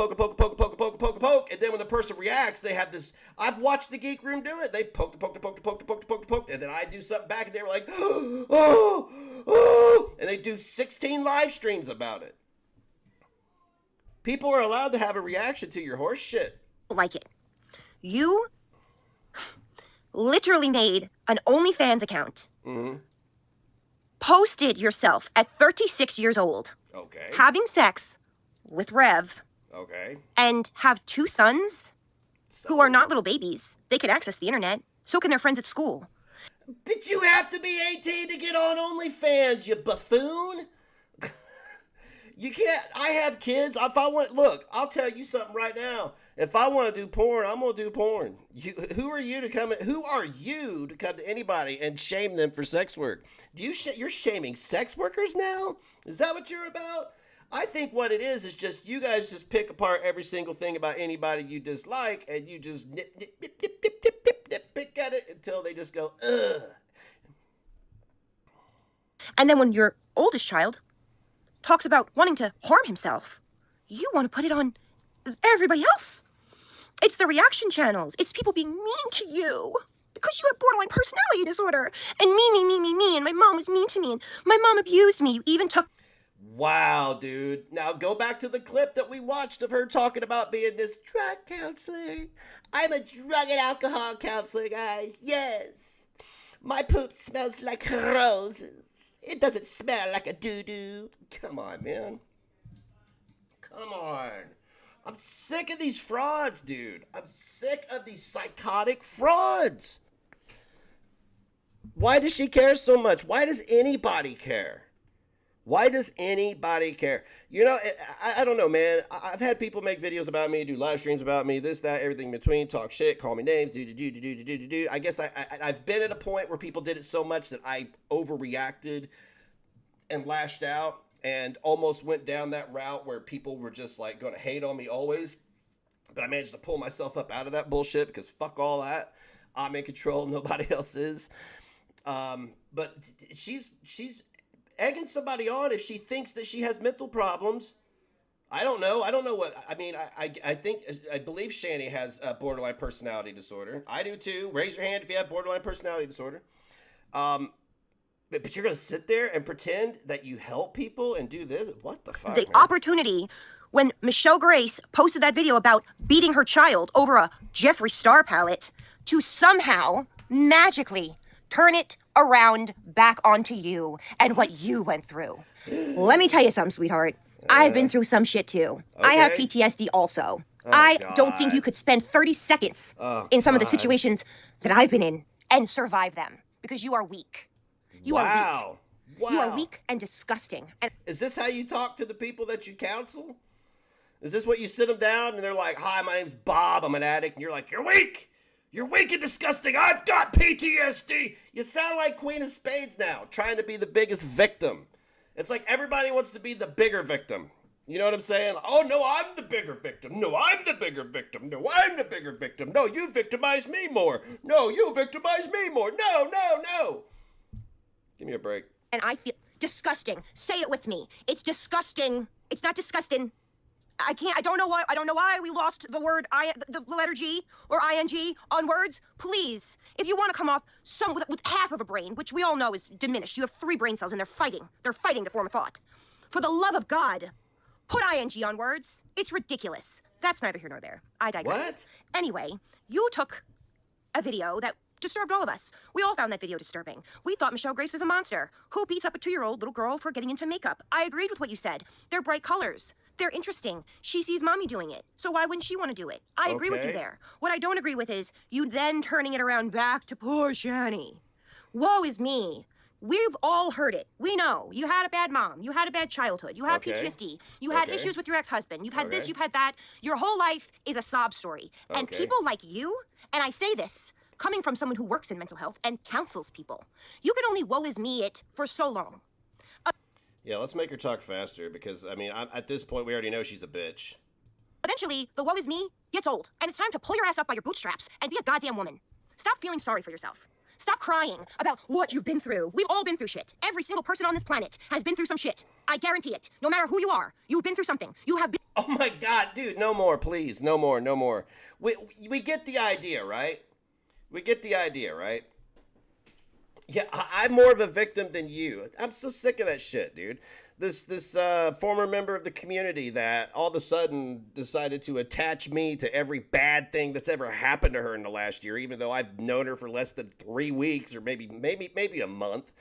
then when the person reacts, they have this. I've watched the Geek Room do it. They poke, and then I do something back, and they were like, oh, and they do 16 live streams about it. People are allowed to have a reaction to your horse shit. Like it. You literally made an OnlyFans account. Mm-hmm. Posted yourself at 36 years old. Okay. Having sex with Rev. Okay. And have 2 sons who are not little babies. They can access the internet. So can their friends at school. But you have to be 18 to get on OnlyFans, you buffoon. You can't. I have kids. If I want, look, I'll tell you something right now. If I want to do porn, I'm gonna do porn. Who are you to come to anybody and shame them for sex work? You're shaming sex workers now? Is that what you're about? I think what it is just you guys just pick apart every single thing about anybody you dislike, and you just nip, pick at it until they just go, ugh. And then when your oldest child talks about wanting to harm himself, you want to put it on everybody else. It's the reaction channels. It's people being mean to you because you have borderline personality disorder. And me, and my mom was mean to me, and my mom abused me. You even took... Wow, dude. Now go back to the clip that we watched of her talking about being this drug counselor. I'm a drug and alcohol counselor, guys. Yes. My poop smells like roses. It doesn't smell like a doo-doo. Come on, man. Come on. I'm sick of these frauds, dude. I'm sick of these psychotic frauds. Why does she care so much? Why does anybody care? Why does anybody care? You know, I don't know, man. I've had people make videos about me, do live streams about me, this, that, everything in between, talk shit, call me names, do. I guess I've been at a point where people did it so much that I overreacted and lashed out and almost went down that route where people were just like going to hate on me always. But I managed to pull myself up out of that bullshit because fuck all that. I'm in control. Nobody else is. But she's egging somebody on if she thinks that she has mental problems. I don't know what, I mean, I believe Shani has a borderline personality disorder. I do too. Raise your hand if you have borderline personality disorder. But you're going to sit there and pretend that you help people and do this? What the fuck, the man? opportunity when Michelle Grace posted that video about beating her child over a Jeffree Star palette to somehow magically turn it around back onto you and what you went through. Let me tell you something, sweetheart. I've been through some shit too. Okay. I have PTSD also. I don't think you could spend 30 seconds in some of the situations that I've been in and survive them because you are weak. You are weak. Wow. You are weak and disgusting. And is this how you talk to the people that you counsel? Is this what you sit them down and they're like, hi, my name's Bob, I'm an addict, and you're like, you're weak. You're weak and disgusting. I've got PTSD. You sound like Queen of Spades now, trying to be the biggest victim. It's like everybody wants to be the bigger victim. You know what I'm saying? Oh, no, I'm the bigger victim. No, I'm the bigger victim. No, I'm the bigger victim. No, you victimize me more. No, you victimize me more. No. Give me a break. And I feel disgusting. Say it with me. It's disgusting. It's not disgusting. I don't know why we lost the word the letter G or ing on words. Please, if you want to come off with half of a brain, which we all know is diminished. You have 3 brain cells and they're fighting. They're fighting to form a thought. For the love of God, put ing on words. It's ridiculous. That's neither here nor there. I digress. What? Anyway, you took a video that Disturbed all of us. We all found that video disturbing. We thought Michelle Grace is a monster. Who beats up a 2-year-old little girl for getting into makeup? I agreed with what you said. They're bright colors. They're interesting. She sees mommy doing it, so why wouldn't she want to do it? I agree with you there. What I don't agree with is you then turning it around back to poor Shani. Woe is me. We've all heard it. We know. You had a bad mom. You had a bad childhood. You have PTSD. You had issues with your ex-husband. You've had this, you've had that. Your whole life is a sob story. And people like you, and I say this, coming from someone who works in mental health and counsels people, you can only woe is me it for so long. Yeah, let's make her talk faster because, I mean, at this point, we already know she's a bitch. Eventually, the woe is me gets old, and it's time to pull your ass up by your bootstraps and be a goddamn woman. Stop feeling sorry for yourself. Stop crying about what you've been through. We've all been through shit. Every single person on this planet has been through some shit. I guarantee it. No matter who you are, you've been through something. You have been... Oh my God, dude, no more, please. No more, no more. We get the idea, right? We get the idea, right? Yeah, I'm more of a victim than you. I'm so sick of that shit, dude. This former member of the community that all of a sudden decided to attach me to every bad thing that's ever happened to her in the last year, even though I've known her for less than 3 weeks or maybe a month.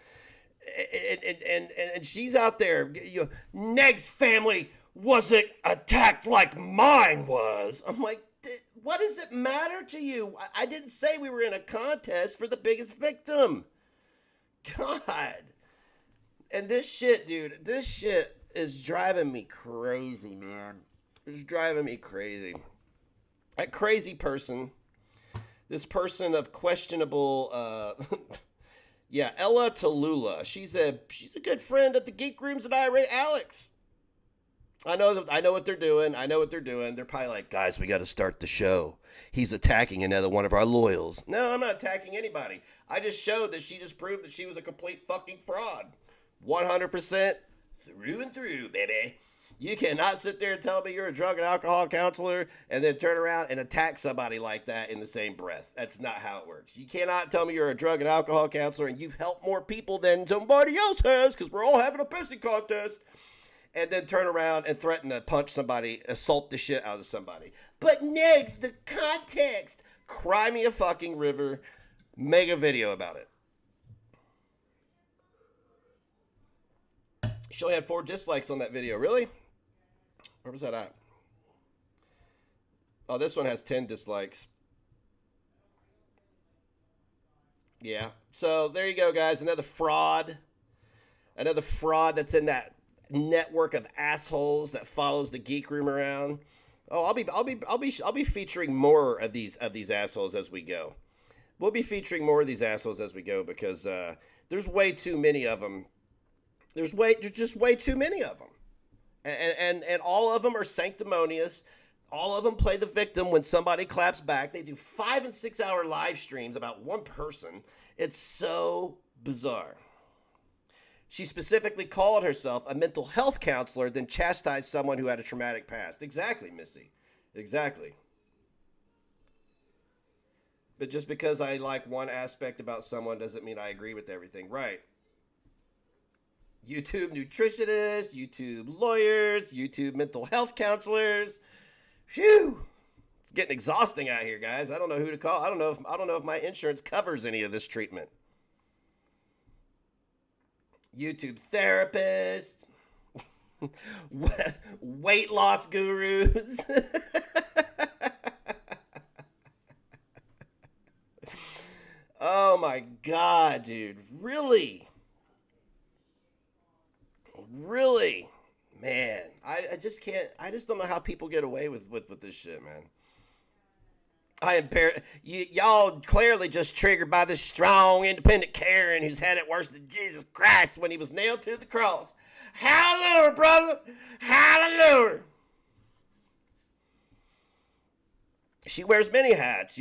And she's out there. Neg's family wasn't attacked like mine was. I'm like, what does it matter to you? I didn't say we were in a contest for the biggest victim. God. And this shit, dude, this shit is driving me crazy, man. It's driving me crazy. That crazy person, this person of questionable, yeah, Ella Talluhla. She's a good friend at the Geek Rooms and Alex. I know what they're doing. I know what they're doing. They're probably like, guys, we got to start the show. He's attacking another one of our loyals. No, I'm not attacking anybody. I just showed that she just proved that she was a complete fucking fraud. 100% through and through, baby. You cannot sit there and tell me you're a drug and alcohol counselor and then turn around and attack somebody like that in the same breath. That's not how it works. You cannot tell me you're a drug and alcohol counselor and you've helped more people than somebody else has because we're all having a pissing contest. And then turn around and threaten to punch somebody, assault the shit out of somebody. But next, the context. Cry me a fucking river. Make a video about it. She only had 4 dislikes on that video. Really? Where was that at? Oh, this one has 10 dislikes. Yeah. So, there you go, guys. Another fraud. Another fraud that's in that network of assholes that follows the Geek Room around. Oh, I'll be featuring more of these assholes as we go. We'll be featuring more of these assholes as we go because there's way too many of them. There's just way too many of them. And all of them are sanctimonious. All of them play the victim when somebody claps back. They do 5 and 6 hour live streams about one person. It's so bizarre. She specifically called herself a mental health counselor, then chastised someone who had a traumatic past. Exactly, Missy. Exactly. But just because I like one aspect about someone doesn't mean I agree with everything. Right. YouTube nutritionists, YouTube lawyers, YouTube mental health counselors. Phew. It's getting exhausting out here, guys. I don't know who to call. I don't know if my insurance covers any of this treatment. YouTube therapists, weight loss gurus. Oh my God, dude. Really? Really? Man, I just can't, I just don't know how people get away with this shit, man. Y'all clearly just triggered by this strong, independent Karen who's had it worse than Jesus Christ when he was nailed to the cross. Hallelujah, brother. Hallelujah. She wears many hats,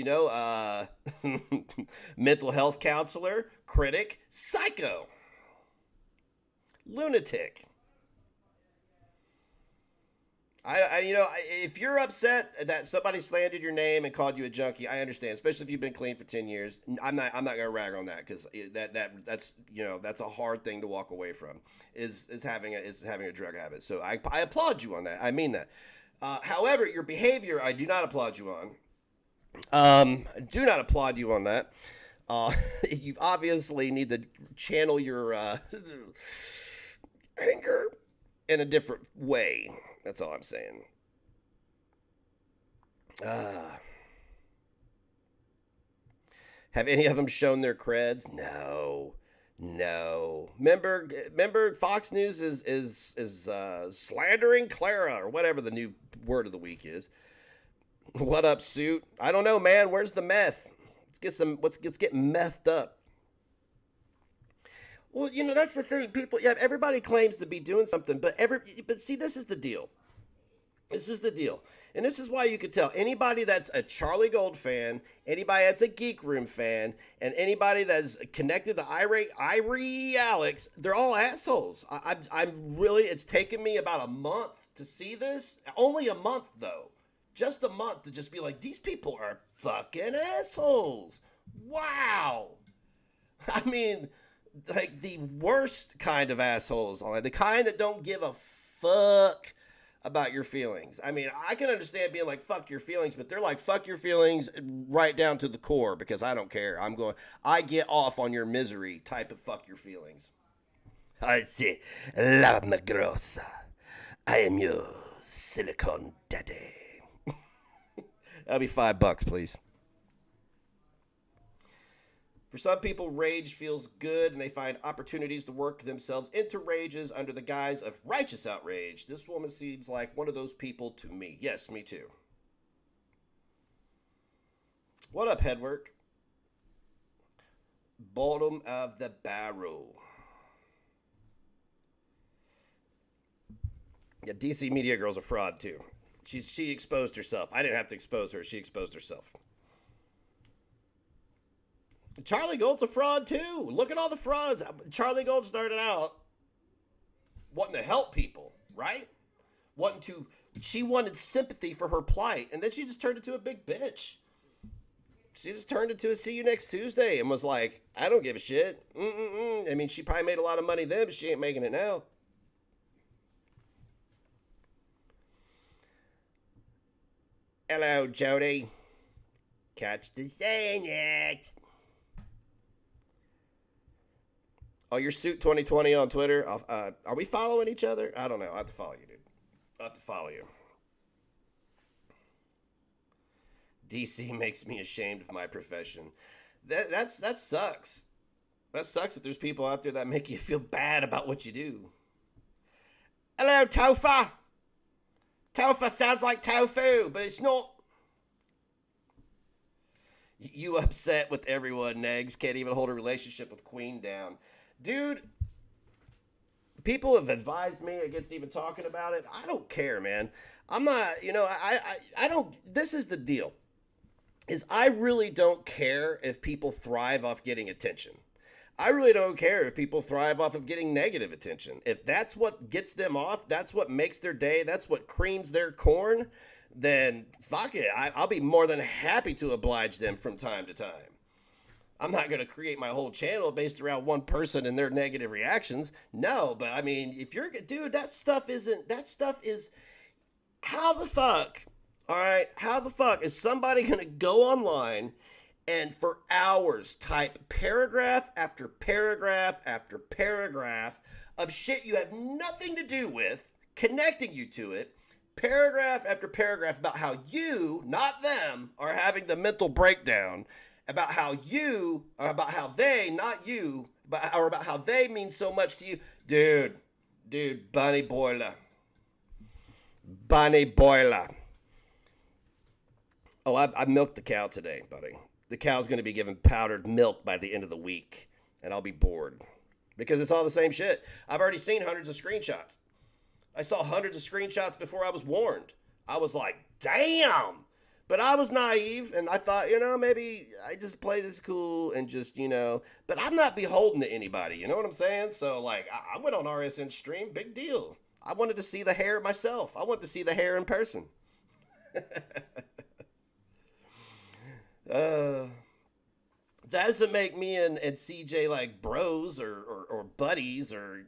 mental health counselor, critic, psycho, lunatic. If you're upset that somebody slandered your name and called you a junkie, I understand, especially if you've been clean for 10 years. I'm not gonna rag on that because that's a hard thing to walk away from is having a drug habit. So I applaud you on that. I mean that. However, your behavior, I do not applaud you on. I do not applaud you on that. You obviously need to channel your anger in a different way. That's all I'm saying. Have any of them shown their creds? No. Remember Fox News is slandering Clara, or whatever the new word of the week is. What up, suit? I don't know, man. Where's the meth? Let's get methed up. Well, that's the thing. People, everybody claims to be doing something, but see, this is the deal. And this is why you could tell anybody that's a Charlie Gold fan, anybody that's a Geek Room fan, and anybody that's connected to Irie Alex, they're all assholes. I'm really, it's taken me about a month to see this. Only a month, though. Just a month to just be like, these people are fucking assholes. Wow. I mean, like the worst kind of assholes. The kind that don't give a fuck about your feelings. I mean, I can understand being like, fuck your feelings, but they're like, fuck your feelings right down to the core because I don't care. I get off on your misery type of fuck your feelings. I say, la magrosa. I am your silicone daddy. That'll be $5, please. For some people, rage feels good, and they find opportunities to work themselves into rages under the guise of righteous outrage. This woman seems like one of those people to me. Yes, me too. What up, Headwork? Bottom of the barrel. Yeah, DC Media Girl's a fraud, too. She exposed herself. I didn't have to expose her. She exposed herself. Charlie Gold's a fraud, too. Look at all the frauds. Charlie Gold started out wanting to help people, right? She wanted sympathy for her plight, and then she just turned into a big bitch. She just turned into a see you next Tuesday and was like, I don't give a shit. I mean, she probably made a lot of money then, but she ain't making it now. Hello, Jody. Catch the Xanax. Oh, your suit 2020 on Twitter. Are we following each other? I don't know. I have to follow you, dude. I have to follow you. DC makes me ashamed of my profession. That sucks. That sucks that there's people out there that make you feel bad about what you do. Hello, Tofa. Tofa sounds like tofu, but it's not. You upset with everyone, Negs. Can't even hold a relationship with Queen down. Dude, people have advised me against even talking about it. I don't care, man. I'm not, I don't, this is the deal. I really don't care if people thrive off getting attention. I really don't care if people thrive off of getting negative attention. If that's what gets them off, that's what makes their day, that's what creams their corn, then fuck it. I'll be more than happy to oblige them from time to time. I'm not going to create my whole channel based around one person and their negative reactions. No, but I mean, if you're, dude, that stuff is, how the fuck, all right, how the fuck is somebody going to go online and for hours type paragraph after paragraph after paragraph of shit you have nothing to do with, connecting you to it, paragraph after paragraph about how you, not them, are having the mental breakdown, about how you, or about how they, not you, or about how they mean so much to you. Dude, Bunny Boiler. Oh, I milked the cow today, buddy. The cow's going to be given powdered milk by the end of the week, and I'll be bored. Because it's all the same shit. I've already seen hundreds of screenshots. I saw hundreds of screenshots before I was warned. I was like, damn! But I was naive, and I thought, maybe I just play this cool and just, but I'm not beholden to anybody, you know what I'm saying? So, like, I went on RSN stream, big deal. I wanted to see the hair myself. I wanted to see the hair in person. That doesn't make me and CJ like bros or buddies or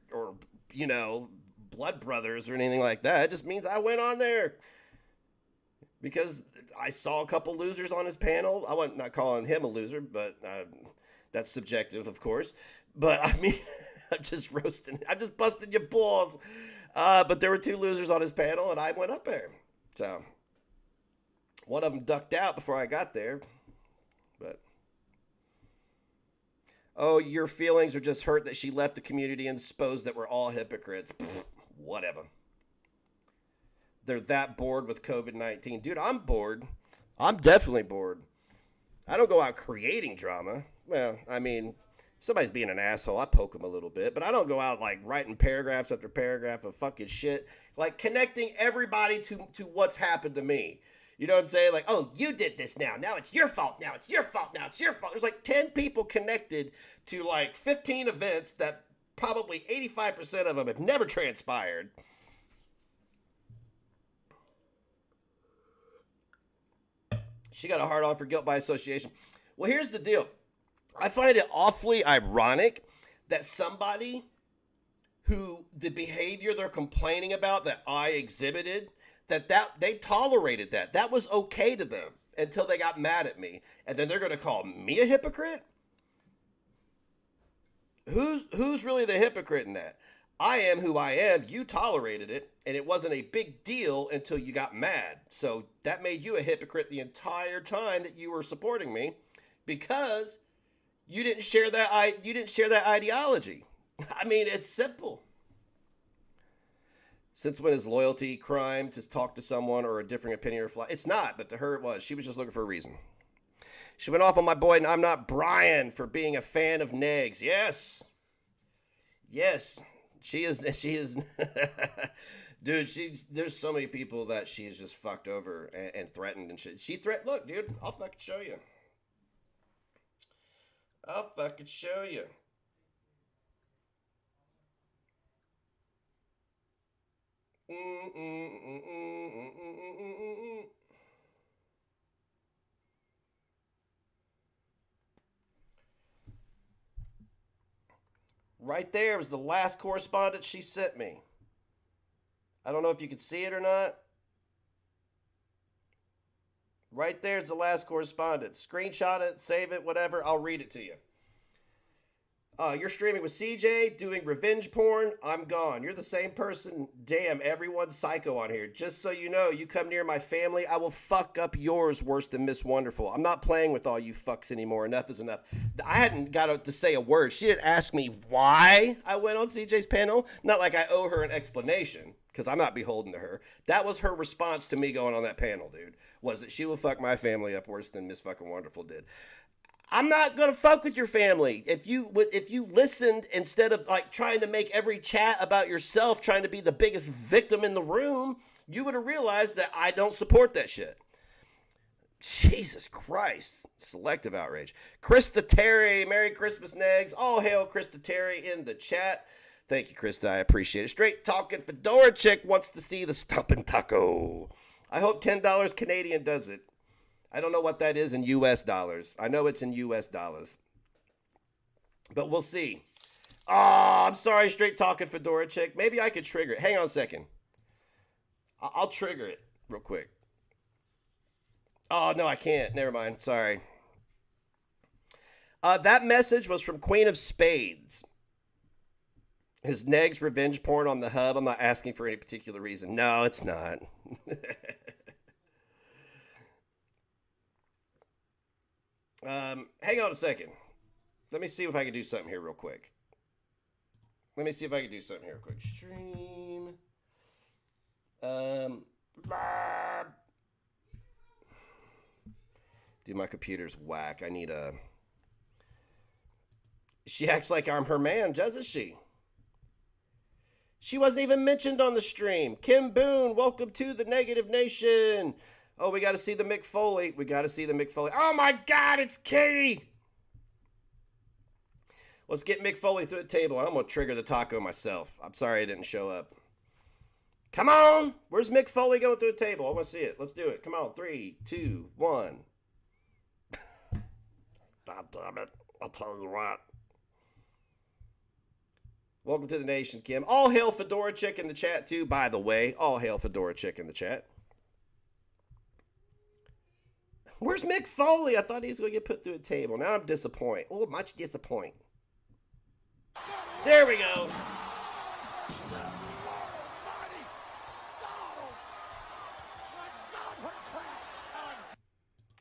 blood brothers or anything like that. It just means I went on there because I saw a couple losers on his panel. I wasn't not calling him a loser, but That's subjective, of course. But I mean, I'm just roasting. I'm just busting your balls. But there were 2 losers on his panel, and I went up there. So one of them ducked out before I got there. But oh, your feelings are just hurt that she left the community and supposed that we're all hypocrites. Pfft, whatever. They're that bored with COVID-19. Dude, I'm bored. I'm definitely bored. I don't go out creating drama. Well, I mean, somebody's being an asshole, I poke them a little bit. But I don't go out, like, writing paragraphs after paragraph of fucking shit. Like, connecting everybody to what's happened to me. You know what I'm saying? Like, oh, you did this now. Now it's your fault. Now it's your fault. Now it's your fault. There's like 10 people connected to like 15 events that probably 85% of them have never transpired. She got a hard on for guilt by association. Well, here's the deal. I find it awfully ironic that somebody who the behavior they're complaining about that I exhibited, that they tolerated that. That was okay to them until they got mad at me. And then they're going to call me a hypocrite? Who's really the hypocrite in that? I am who I am. You tolerated it, and it wasn't a big deal until you got mad. So that made you a hypocrite the entire time that you were supporting me, because you didn't share that ideology. I mean, it's simple. Since when is loyalty crime to talk to someone or a differing opinion or fly? It's not, but to her it was. She was just looking for a reason. She went off on my boy, and I'm not Brian, for being a fan of Negs. Yes. Yes. She is. Dude, there's so many people that she has just fucked over and threatened and shit. She threatened, look, dude, I'll fucking show you. I'll fucking show you. Right there was the last correspondence she sent me. I don't know if you could see it or not. Right there's the last correspondence. Screenshot it, save it, whatever. I'll read it to you. You're streaming with CJ, doing revenge porn. I'm gone. You're the same person. Damn, everyone's psycho on here. Just so you know, you come near my family, I will fuck up yours worse than Miss Wonderful. I'm not playing with all you fucks anymore. Enough is enough. I hadn't got to say a word. She didn't ask me why I went on CJ's panel. Not like I owe her an explanation, because I'm not beholden to her. That was her response to me going on that panel, dude. Was that she will fuck my family up worse than Miss fucking Wonderful did. I'm not gonna fuck with your family. If you listened instead of like trying to make every chat about yourself, trying to be the biggest victim in the room, you would have realized that I don't support that shit. Jesus Christ. Selective outrage. Krista Terry, Merry Christmas, Negs. All hail Krista Terry in the chat. Thank you, Krista. I appreciate it. Straight talking Fedora Chick wants to see the Stumpin' Taco. I hope $10 Canadian does it. I don't know what that is in U.S. dollars. I know it's in U.S. dollars. But we'll see. Oh, I'm sorry, Straight Talking Fedora Chick. Maybe I could trigger it. Hang on a second. I'll trigger it real quick. Oh, no, I can't. Never mind. Sorry. That message was from Queen of Spades. His Negs revenge porn on the hub. I'm not asking for any particular reason. No, it's not. Hang on a second. Let me see if I can do something here real quick. Stream. Dude, my computer's whack. I need a... She acts like I'm her man, doesn't she? She wasn't even mentioned on the stream. Kim Boone, welcome to the Negative Nation. Oh, we got to see the Mick Foley. Oh, my God, it's Katie. Let's get Mick Foley through the table. I'm going to trigger the taco myself. I'm sorry I didn't show up. Come on. Where's Mick Foley going through the table? I want to see it. Let's do it. Come on. 3, 2, 1. God damn it. I'll tell you what. Welcome to the nation, Kim. All hail Fedora Chick in the chat, too, by the way. All hail Fedora Chick in the chat. Where's Mick Foley? I thought he was going to get put through a table. Now I'm disappointed. Oh, much disappoint. There we go.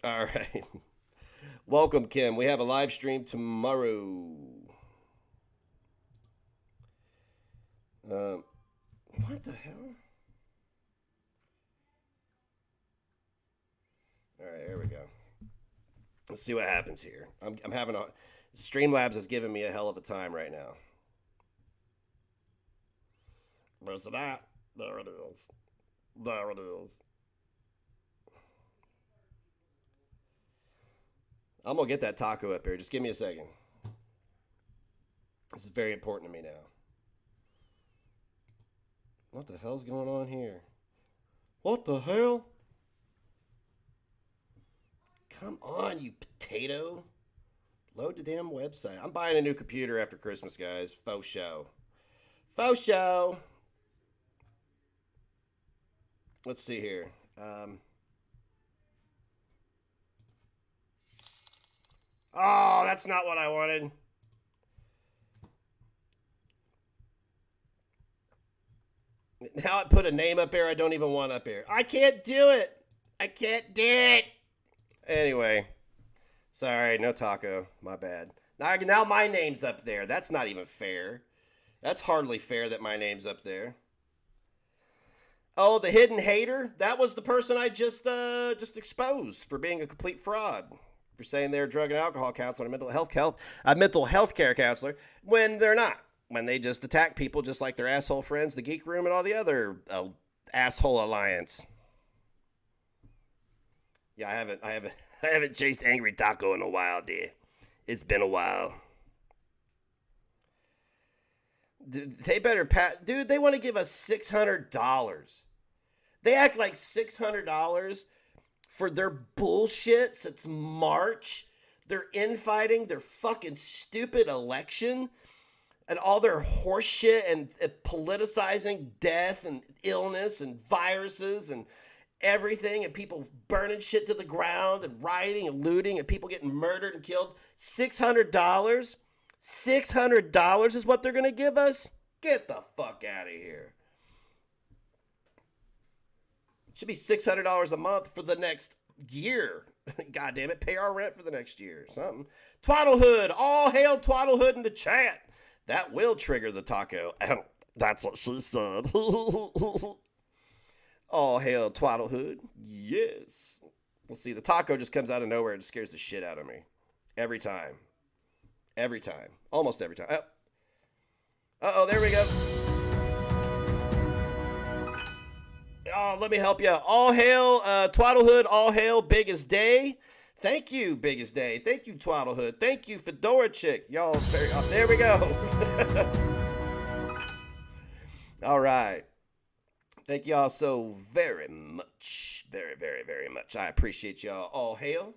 All right. Welcome, Kim. We have a live stream tomorrow. What the hell? All right, here we go. Let's see what happens here. I'm having a... Streamlabs is giving me a hell of a time right now. Where's it at? There it is. There it is. I'm going to get that taco up here. Just give me a second. This is very important to me now. What the hell's going on here? What the hell? Come on, you potato. Load the damn website. I'm buying a new computer after Christmas, guys. Faux show. Faux show. Let's see here. Oh, that's not what I wanted. Now I put a name up here I don't even want up here. I can't do it. I can't do it. Anyway. Sorry, no taco. My bad. Now my name's up there. That's not even fair. That's hardly fair that my name's up there. Oh, the hidden hater? That was the person I just exposed for being a complete fraud. For saying they're a drug and alcohol counselor and a mental health care counselor when they're not. When they just attack people just like their asshole friends, the Geek Room, and all the other asshole alliance. Yeah, I haven't chased Angry Taco in a while, dear. It's been a while. They better dude, they want to give us $600. They act like $600 for their bullshit since March. Their infighting, their fucking stupid election, and all their horse shit and politicizing death and illness and viruses and everything, and people burning shit to the ground and rioting and looting and people getting murdered and killed. $600? $600 is what they're going to give us? Get the fuck out of here. It should be $600 a month for the next year. God damn it, pay our rent for the next year. Something. Twaddlehood. All hail Twaddlehood in the chat. That will trigger the taco. That's what she said. All hail Twaddlehood. Yes. We'll see. The taco just comes out of nowhere and scares the shit out of me. Every time. Every time. Almost every time. Uh-oh, there we go. Oh, let me help you. All hail Twaddlehood. All hail Biggest Day. Thank you, Biggest Day. Thank you, Twaddlehood. Thank you, Fedora Chick. Y'all very... Oh, there we go. All right. Thank y'all so very much. Very, very, very much. I appreciate y'all. All hail.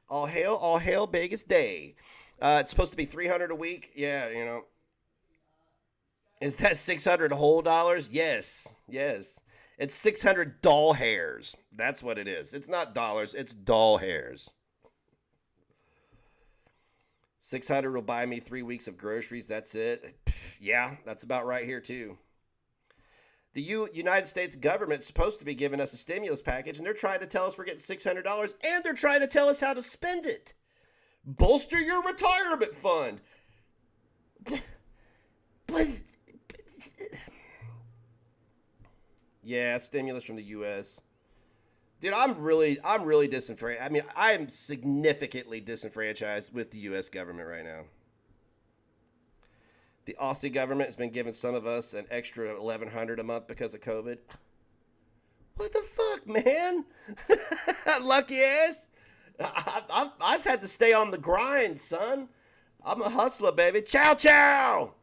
All hail. All hail Biggest Day. It's supposed to be $300 a week. Yeah, you know. Is that 600 whole dollars? Yes. Yes. It's 600 doll hairs. That's what it is. It's not dollars. It's doll hairs. 600 will buy me 3 weeks of groceries. That's it. Pff, yeah, that's about right here too. The United States government's supposed to be giving us a stimulus package, and they're trying to tell us we're getting $600, and they're trying to tell us how to spend it. Bolster your retirement fund. But yeah, stimulus from the U.S. Dude, I'm really disenfranchised. I mean, I am significantly disenfranchised with the U.S. government right now. The Aussie government has been giving some of us an extra $1,100 a month because of COVID. What the fuck, man? Lucky ass. I've had to stay on the grind, son. I'm a hustler, baby. Chow chow.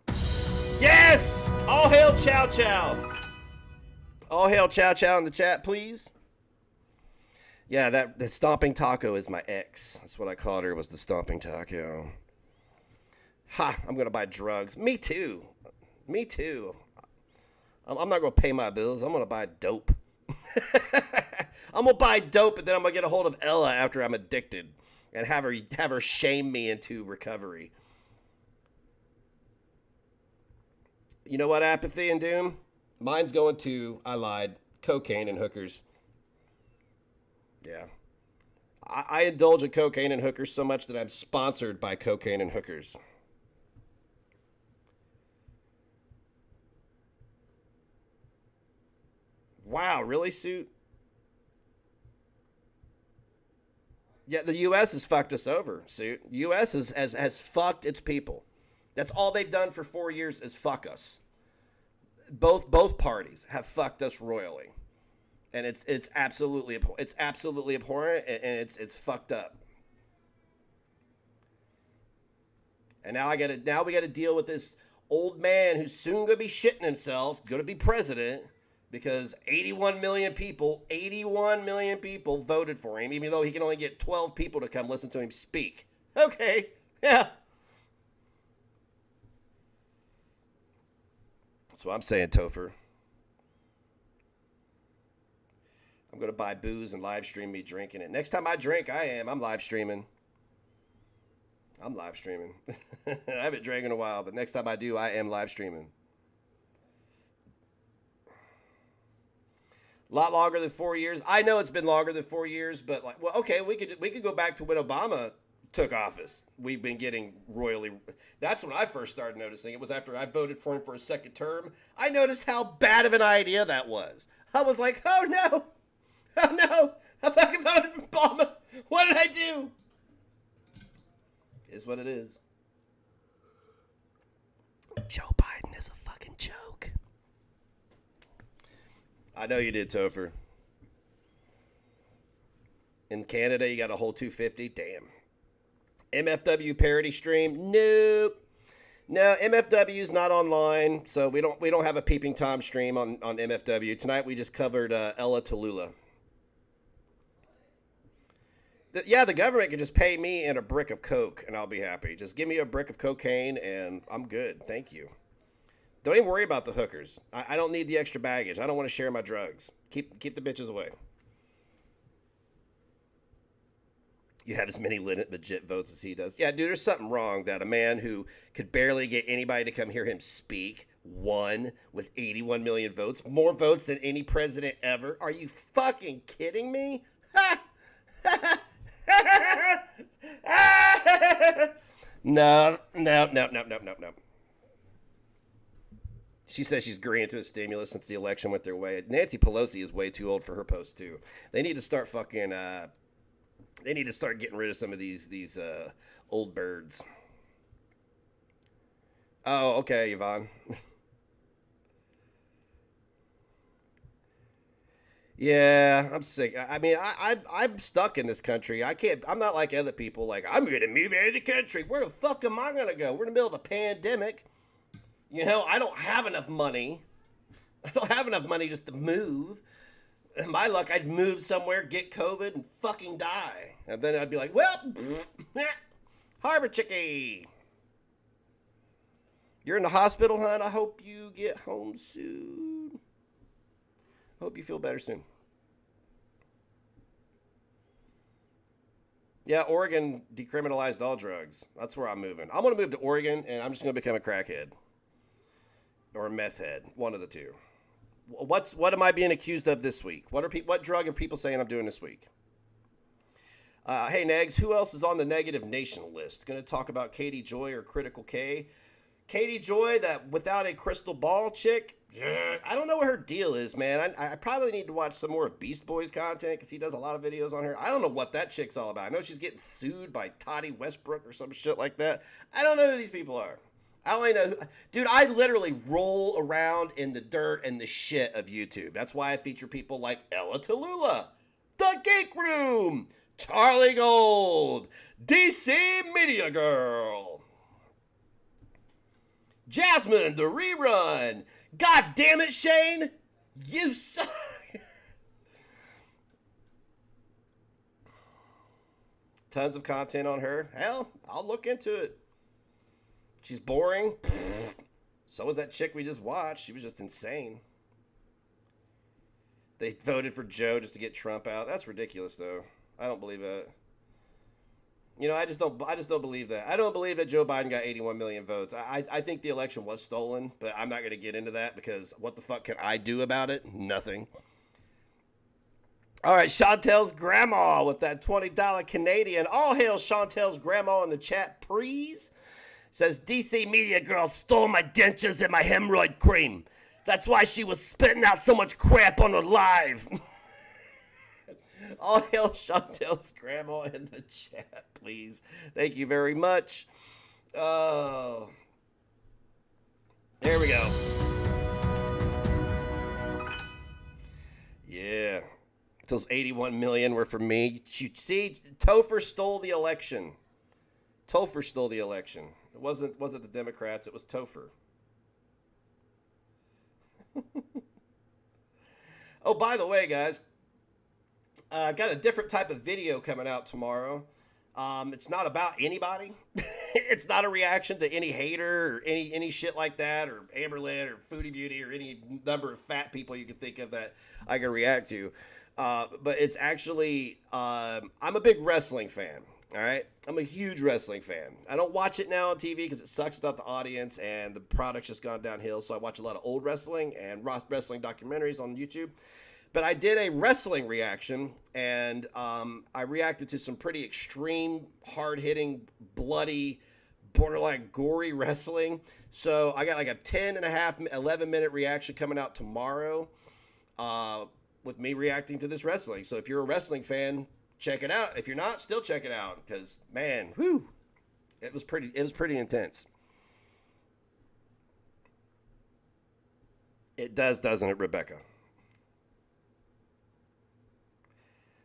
Yes. All hail chow chow. All hail chow chow in the chat, please. Yeah, the stomping taco is my ex. That's what I called her, was the stomping taco. Ha, I'm going to buy drugs. Me too. Me too. I'm not going to pay my bills. I'm going to buy dope. I'm gonna buy dope, and then I'm gonna get a hold of Ella after I'm addicted, and have her shame me into recovery. You know what? Apathy and doom. Mine's going to, I lied, cocaine and hookers. Yeah. I indulge in cocaine and hookers so much that I'm sponsored by cocaine and hookers. Wow, really, Suit? Yeah, the U.S. has fucked us over, Suit. The U.S. has fucked its people. That's all they've done for 4 years is fuck us. Both parties have fucked us royally. And it's absolutely abhorrent, and it's fucked up. And now we gotta deal with this old man who's soon gonna be shitting himself, gonna be president, because 81 million people voted for him, even though he can only get 12 people to come listen to him speak. Okay, yeah. That's what I'm saying, Topher. I'm going to buy booze and live stream me drinking it. Next time I drink, I'm live streaming. I'm live streaming. I haven't drank in a while, but next time I do, I am live streaming. A lot longer than 4 years. I know it's been longer than 4 years, but like, well, okay, we could go back to when Obama took office. We've been getting royally. That's when I first started noticing. It was after I voted for him for a second term. I noticed how bad of an idea that was. I was like, oh no. Oh no! I fucking voted for Obama! What did I do? Is what it is. Joe Biden is a fucking joke. I know you did, Topher. In Canada, you got a whole 250? Damn. MFW parody stream? Nope. No, MFW's not online, so we don't have a Peeping Tom stream on MFW. Tonight we just covered Ella Talluhla. Yeah, the government can just pay me in a brick of coke, and I'll be happy. Just give me a brick of cocaine, and I'm good. Thank you. Don't even worry about the hookers. I don't need the extra baggage. I don't want to share my drugs. Keep the bitches away. You have as many legit votes as he does. Yeah, dude, there's something wrong that a man who could barely get anybody to come hear him speak won with 81 million votes. More votes than any president ever. Are you fucking kidding me? Ha! No. She says she's agreeing to a stimulus since the election went their way. Nancy Pelosi is way too old for her post too. They need to start fucking. They need to start getting rid of some of these old birds. Oh, okay, Yvonne. Yeah, I'm sick. I mean, I'm stuck in this country. I'm not like other people. Like, I'm going to move out of the country. Where the fuck am I going to go? We're in the middle of a pandemic. You know, I don't have enough money. I don't have enough money just to move. In my luck, I'd move somewhere, get COVID, and fucking die. And then I'd be like, well, Harvard chickie. You're in the hospital, hon. I hope you get home soon. Hope you feel better soon. Yeah, Oregon decriminalized all drugs. That's where I'm moving. I'm going to move to Oregon, and I'm just going to become a crackhead. Or a meth head. One of the two. What am I being accused of this week? What drug are people saying I'm doing this week? Hey, Negs, who else is on the negative nation list? Going to talk about Katie Joy or Critical K? Katie Joy, that without a crystal ball chick? I don't know what her deal is, man. I probably need to watch some more of Beast Boy's content because he does a lot of videos on her. I don't know what that chick's all about. I know she's getting sued by Toddy Westbrook or some shit like that. I don't know who these people are. I only know, dude, I literally roll around in the dirt and the shit of YouTube. That's why I feature people like Ella Talluhla, The Geek Room, Charlie Gold, DC Media Girl, Jasmine, The Rerun. God damn it, Shane. You suck. Tons of content on her. Hell, I'll look into it. She's boring. So was that chick we just watched. She was just insane. They voted for Joe just to get Trump out. That's ridiculous, though. I don't believe that. You know, I just don't believe that. I don't believe that Joe Biden got 81 million votes. I think the election was stolen, but I'm not going to get into that because what the fuck can I do about it? Nothing. All right, Chantel's grandma with that $20 Canadian. All hail Chantel's grandma in the chat, please. Says, DC media girl stole my dentures and my hemorrhoid cream. That's why she was spitting out so much crap on her live. All hail Chantel's grandma in the chat, please. Thank you very much. Oh. There we go. Yeah. Those 81 million were for me. You see, Topher stole the election. Topher stole the election. It wasn't the Democrats. It was Topher. Oh, by the way, guys, I got a different type of video coming out tomorrow. It's not about anybody. It's not a reaction to any hater or any shit like that, or Amberlin or Foodie Beauty or any number of fat people you can think of that I can react to. But it's actually, I'm a big wrestling fan. All right. I'm a huge wrestling fan. I don't watch it now on TV because it sucks without the audience and the product's just gone downhill. So I watch a lot of old wrestling and wrestling documentaries on YouTube. But I did a wrestling reaction, and I reacted to some pretty extreme, hard-hitting, bloody, borderline gory wrestling. So I got like a 11-minute reaction coming out tomorrow with me reacting to this wrestling. So if you're a wrestling fan, check it out. If you're not, still check it out because, man, whew, it was pretty intense. It does, doesn't it, Rebecca?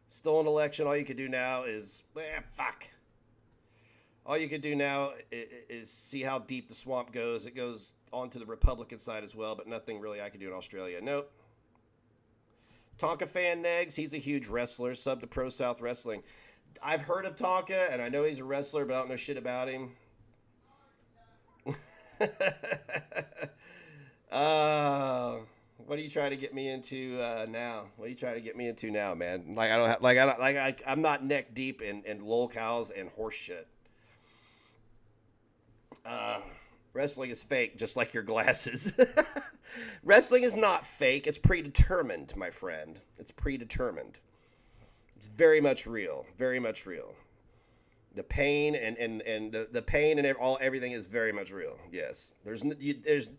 Stolen election, all you could do now is, fuck. All you could do now is see how deep the swamp goes. It goes onto the Republican side as well, but nothing really I could do in Australia. Nope. Tonka fan Negs, he's a huge wrestler, sub to Pro South Wrestling. I've heard of Tonka, and I know he's a wrestler, but I don't know shit about him. What are you trying to get me into now? What are you trying to get me into now, man? I'm not neck deep in lolcows and horse shit. Wrestling is fake, just like your glasses. Wrestling is not fake. It's predetermined, my friend. It's predetermined. It's very much real. Very much real. The pain and the pain and everything is very much real. Yes,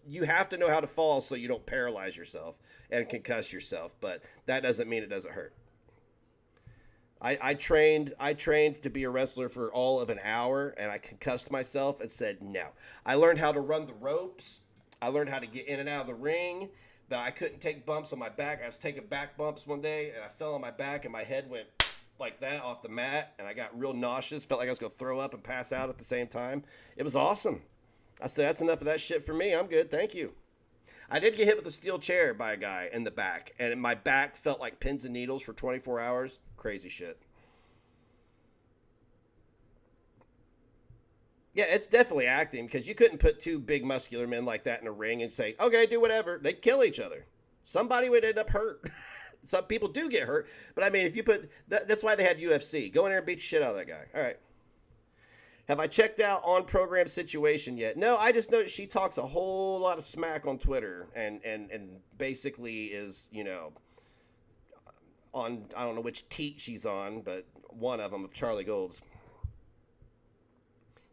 you have to know how to fall so you don't paralyze yourself and concuss yourself. But that doesn't mean it doesn't hurt. I trained to be a wrestler for all of an hour, and I concussed myself and said no. I learned how to run the ropes. I learned how to get in and out of the ring, but I couldn't take bumps on my back. I was taking back bumps one day, and I fell on my back, and my head went like that off the mat, and I got real nauseous. Felt like I was going to throw up and pass out at the same time. It was awesome. I said, that's enough of that shit for me. I'm good. Thank you. I did get hit with a steel chair by a guy in the back, and my back felt like pins and needles for 24 hours. Crazy shit. Yeah, it's definitely acting, because you couldn't put two big muscular men like that in a ring and say, okay, do whatever. They'd kill each other. Somebody would end up hurt. Some people do get hurt, but I mean, if you put, that's why they have UFC. Go in there and beat the shit out of that guy. All right. Have I checked out On Program Situation yet? No, I just know she talks a whole lot of smack on Twitter and basically is, you know, on, I don't know which teat she's on, but one of them of Charlie Gold's.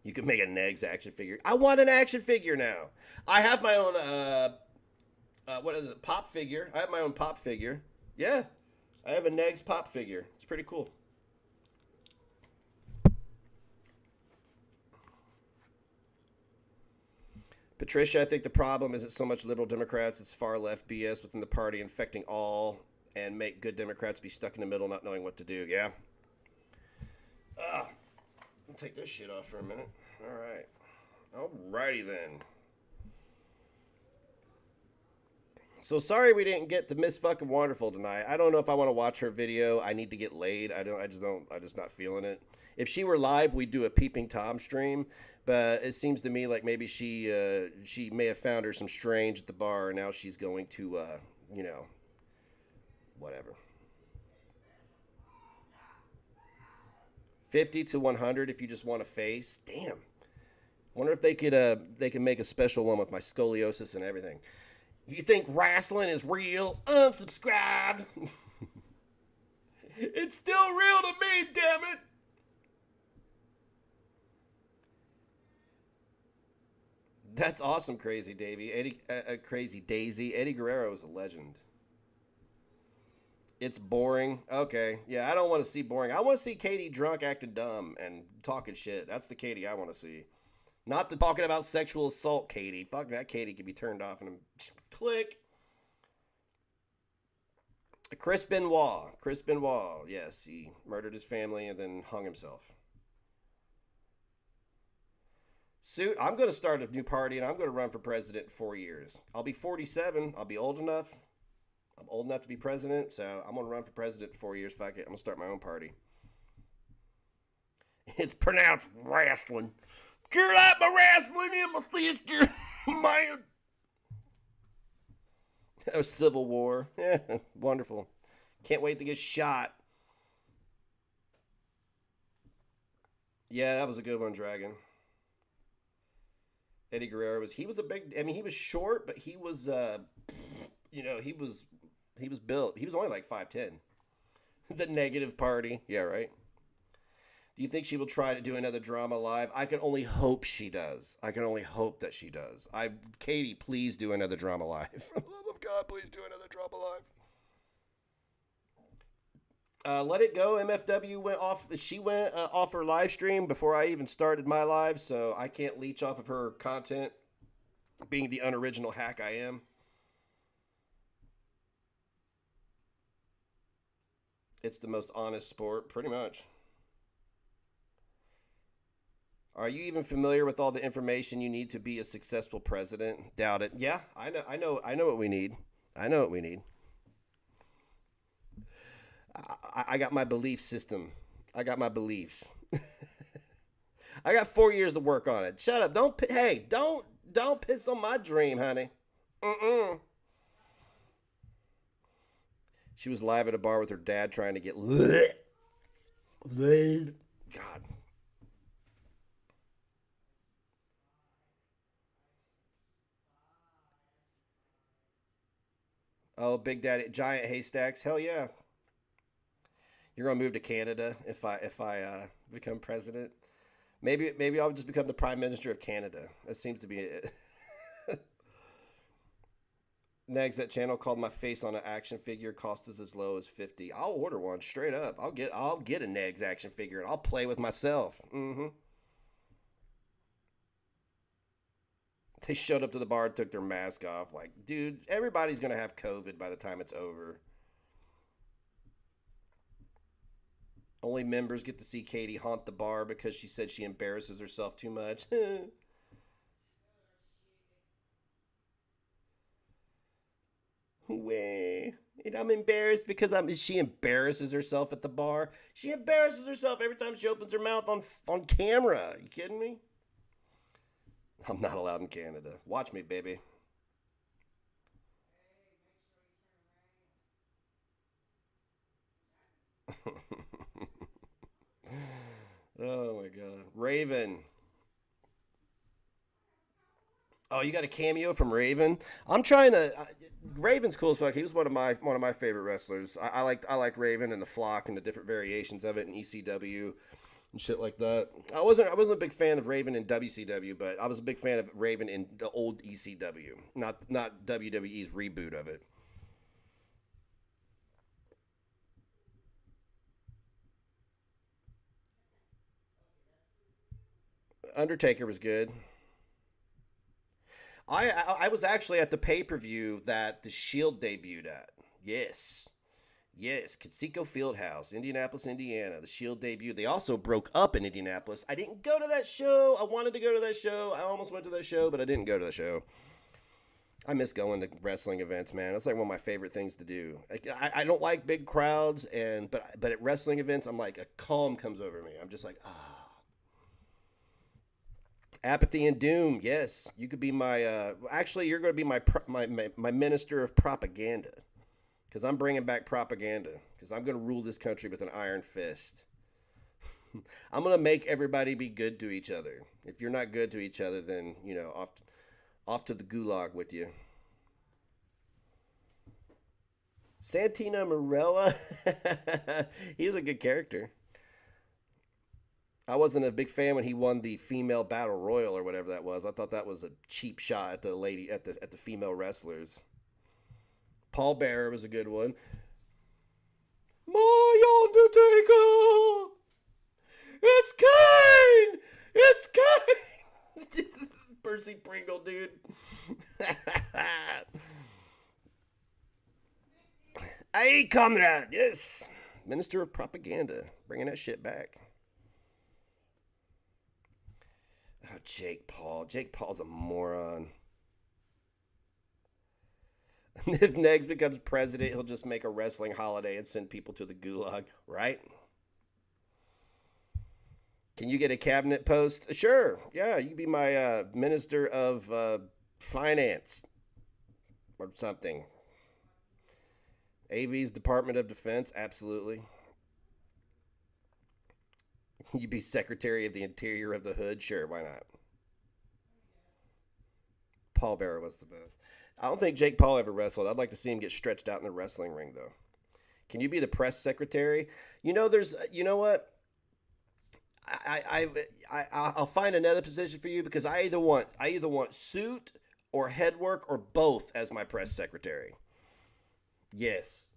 You could make a Negs action figure. I want an action figure now. I have my own, what is it, pop figure. I have my own pop figure. Yeah, I have a Negs pop figure. It's pretty cool. Patricia, I think the problem isn't so much liberal Democrats. It's far left BS within the party infecting all and make good Democrats be stuck in the middle not knowing what to do. Yeah. I'll take this shit off for a minute. All right. Alrighty then. So sorry we didn't get to Miss Fucking Wonderful tonight. I don't know if I want to watch her video. I need to get laid. I'm just not feeling it. If she were live, we'd do a Peeping Tom stream. But it seems to me like maybe she may have found her some strange at the bar, and now she's going to, you know, Whatever. 50 to 100 if you just want a face. Damn. Wonder if they could make a special one with my scoliosis and everything. You think wrestling is real? Unsubscribed. It's still real to me, damn it. That's awesome, Crazy Davey. Crazy Daisy. Eddie Guerrero is a legend. It's boring. Okay. Yeah, I don't want to see boring. I want to see Katie drunk, acting dumb, and talking shit. That's the Katie I want to see. Not the talking about sexual assault Katie. Fuck, that Katie can be turned off in a click. Chris Benoit. Chris Benoit. Yes, he murdered his family and then hung himself. Suit, I'm going to start a new party and I'm going to run for president in 4 years. I'll be 47. I'll be old enough. I'm old enough to be president, so I'm going to run for president in 4 years. Fuck it. I'm going to start my own party. It's pronounced wrestling. Sure like my wrestling in my sister. Man. That was Civil War. Yeah, wonderful. Can't wait to get shot. Yeah, that was a good one, Dragon. Eddie Guerrero he was a big, I mean, he was short, but he was, he was built. He was only like 5'10". The negative party. Yeah, right. Do you think she will try to do another drama live? I can only hope she does. I can only hope that she does. Katie, please do another drama live. For the love of God, please do another drama live. Let It Go, MFW went off. She went off her live stream before I even started my live, so I can't leech off of her content, being the unoriginal hack I am. It's the most honest sport, pretty much. Are you even familiar with all the information you need to be a successful president? Doubt it. Yeah, I know what we need. I know what we need. I got my belief system. I got my beliefs. I got 4 years to work on it. Shut up. Don't piss on my dream, honey. She was live at a bar with her dad trying to get lit. God. Oh, Big Daddy, giant haystacks. Hell yeah. You're gonna move to Canada if I become president. Maybe I'll just become the Prime Minister of Canada. That seems to be it. Next, that channel called my face on an action figure cost us as low as 50. I'll order one straight up. I'll get a Negs action figure and I'll play with myself. They showed up to the bar and took their mask off. Like, dude, everybody's gonna have COVID by the time it's over. Only members get to see Katie haunt the bar because she said she embarrasses herself too much. And I'm embarrassed because she embarrasses herself at the bar. She embarrasses herself every time she opens her mouth on camera. Are you kidding me? I'm not allowed in Canada. Watch me, baby. Oh my God. Raven. Oh, you got a cameo from Raven? I'm trying to. Raven's cool as fuck. He was one of my favorite wrestlers. I liked Raven and the Flock and the different variations of it in ECW and shit like that. I wasn't a big fan of Raven in WCW, but I was a big fan of Raven in the old ECW, not WWE's reboot of it. Undertaker was good. I was actually at the pay-per-view that the Shield debuted at. Yes, Conseco Fieldhouse, Indianapolis, Indiana. The Shield debuted. They also broke up in Indianapolis. I didn't go to that show. I wanted to go to that show. I almost went to that show, but I didn't go to the show. I miss going to wrestling events, man. It's like one of my favorite things to do. I don't like big crowds, but at wrestling events, I'm like, a calm comes over me. I'm just like, ah. Apathy and Doom, yes. You could be my, actually, you're going to be my minister of propaganda. Because I'm bringing back propaganda. Because I'm going to rule this country with an iron fist. I'm going to make everybody be good to each other. If you're not good to each other, then, you know, off to the gulag with you. Santina Morella. He was a good character. I wasn't a big fan when he won the female battle royal or whatever that was. I thought that was a cheap shot at the female wrestlers. Paul Bearer was a good one. My Undertaker! It's Kane! It's Kane! Percy Pringle, dude. Hey, comrade, yes. Minister of Propaganda, bringing that shit back. Oh, Jake Paul. Jake Paul's a moron. If Negs becomes president, he'll just make a wrestling holiday and send people to the gulag, right? Can you get a cabinet post? Sure. Yeah, you can be my minister of finance or something. AV's Department of Defense, absolutely. You be Secretary of the Interior of the Hood, sure, why not? Paul Bearer was the best. I don't think Jake Paul ever wrestled. I'd like to see him get stretched out in the wrestling ring, though. Can you be the press secretary? You know, you know what? I'll find another position for you because I either want suit or head work or both as my press secretary. Yes.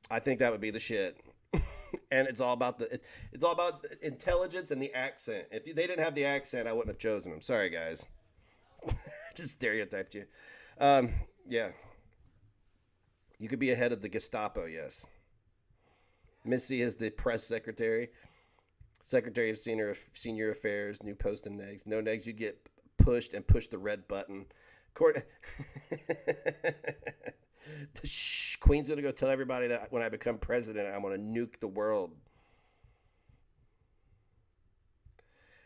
I think that would be the shit. And it's all about intelligence and the accent. If they didn't have the accent, I wouldn't have chosen them. Sorry, guys. Just stereotyped you. Yeah. You could be a head of the Gestapo, yes. Missy is the press secretary. Secretary of Senior Affairs, new post and Negs. No Negs, you get pushed and push the red button. Queen's going to go tell everybody that when I become president, I'm going to nuke the world.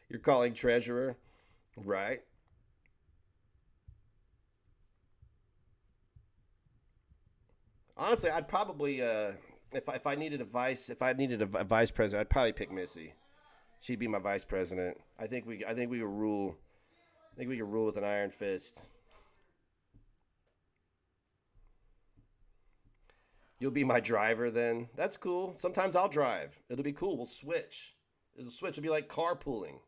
You're calling treasurer, right? Honestly, I'd probably if I needed a vice president, I'd probably pick Missy. She'd be my vice president. I think we could rule. I think we could rule with an iron fist. You'll be my driver then. That's cool. Sometimes I'll drive. It'll be cool. We'll switch. It'll be like carpooling.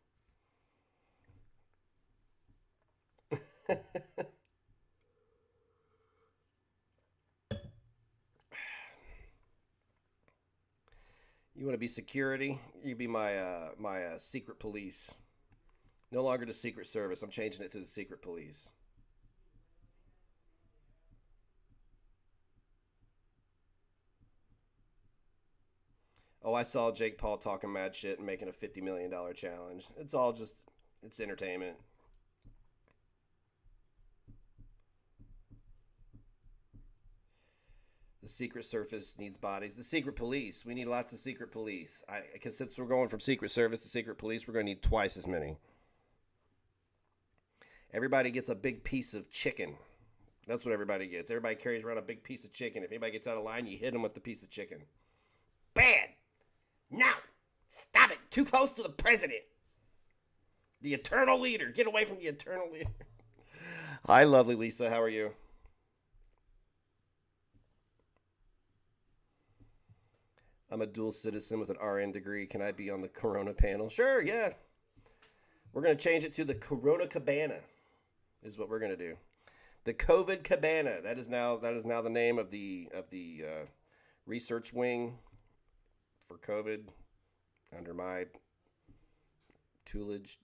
You want to be security? You be my secret police. No longer the Secret Service. I'm changing it to the Secret Police. Oh, I saw Jake Paul talking mad shit and making a $50 million challenge. It's all just, it's entertainment. The Secret Service needs bodies. The Secret Police. We need lots of Secret Police. Because since we're going from Secret Service to Secret Police, we're going to need twice as many. Everybody gets a big piece of chicken. That's what everybody gets. Everybody carries around a big piece of chicken. If anybody gets out of line, you hit them with the piece of chicken. Bad. Now. Stop it. Too close to the president. The eternal leader. Get away from the eternal leader. Hi, lovely Lisa. How are you? I'm a dual citizen with an RN degree. Can I be on the Corona panel? Sure, yeah. We're going to change it to the Corona Cabana is what we're going to do. The COVID Cabana. That is now the name of the research wing for COVID under my tutelage.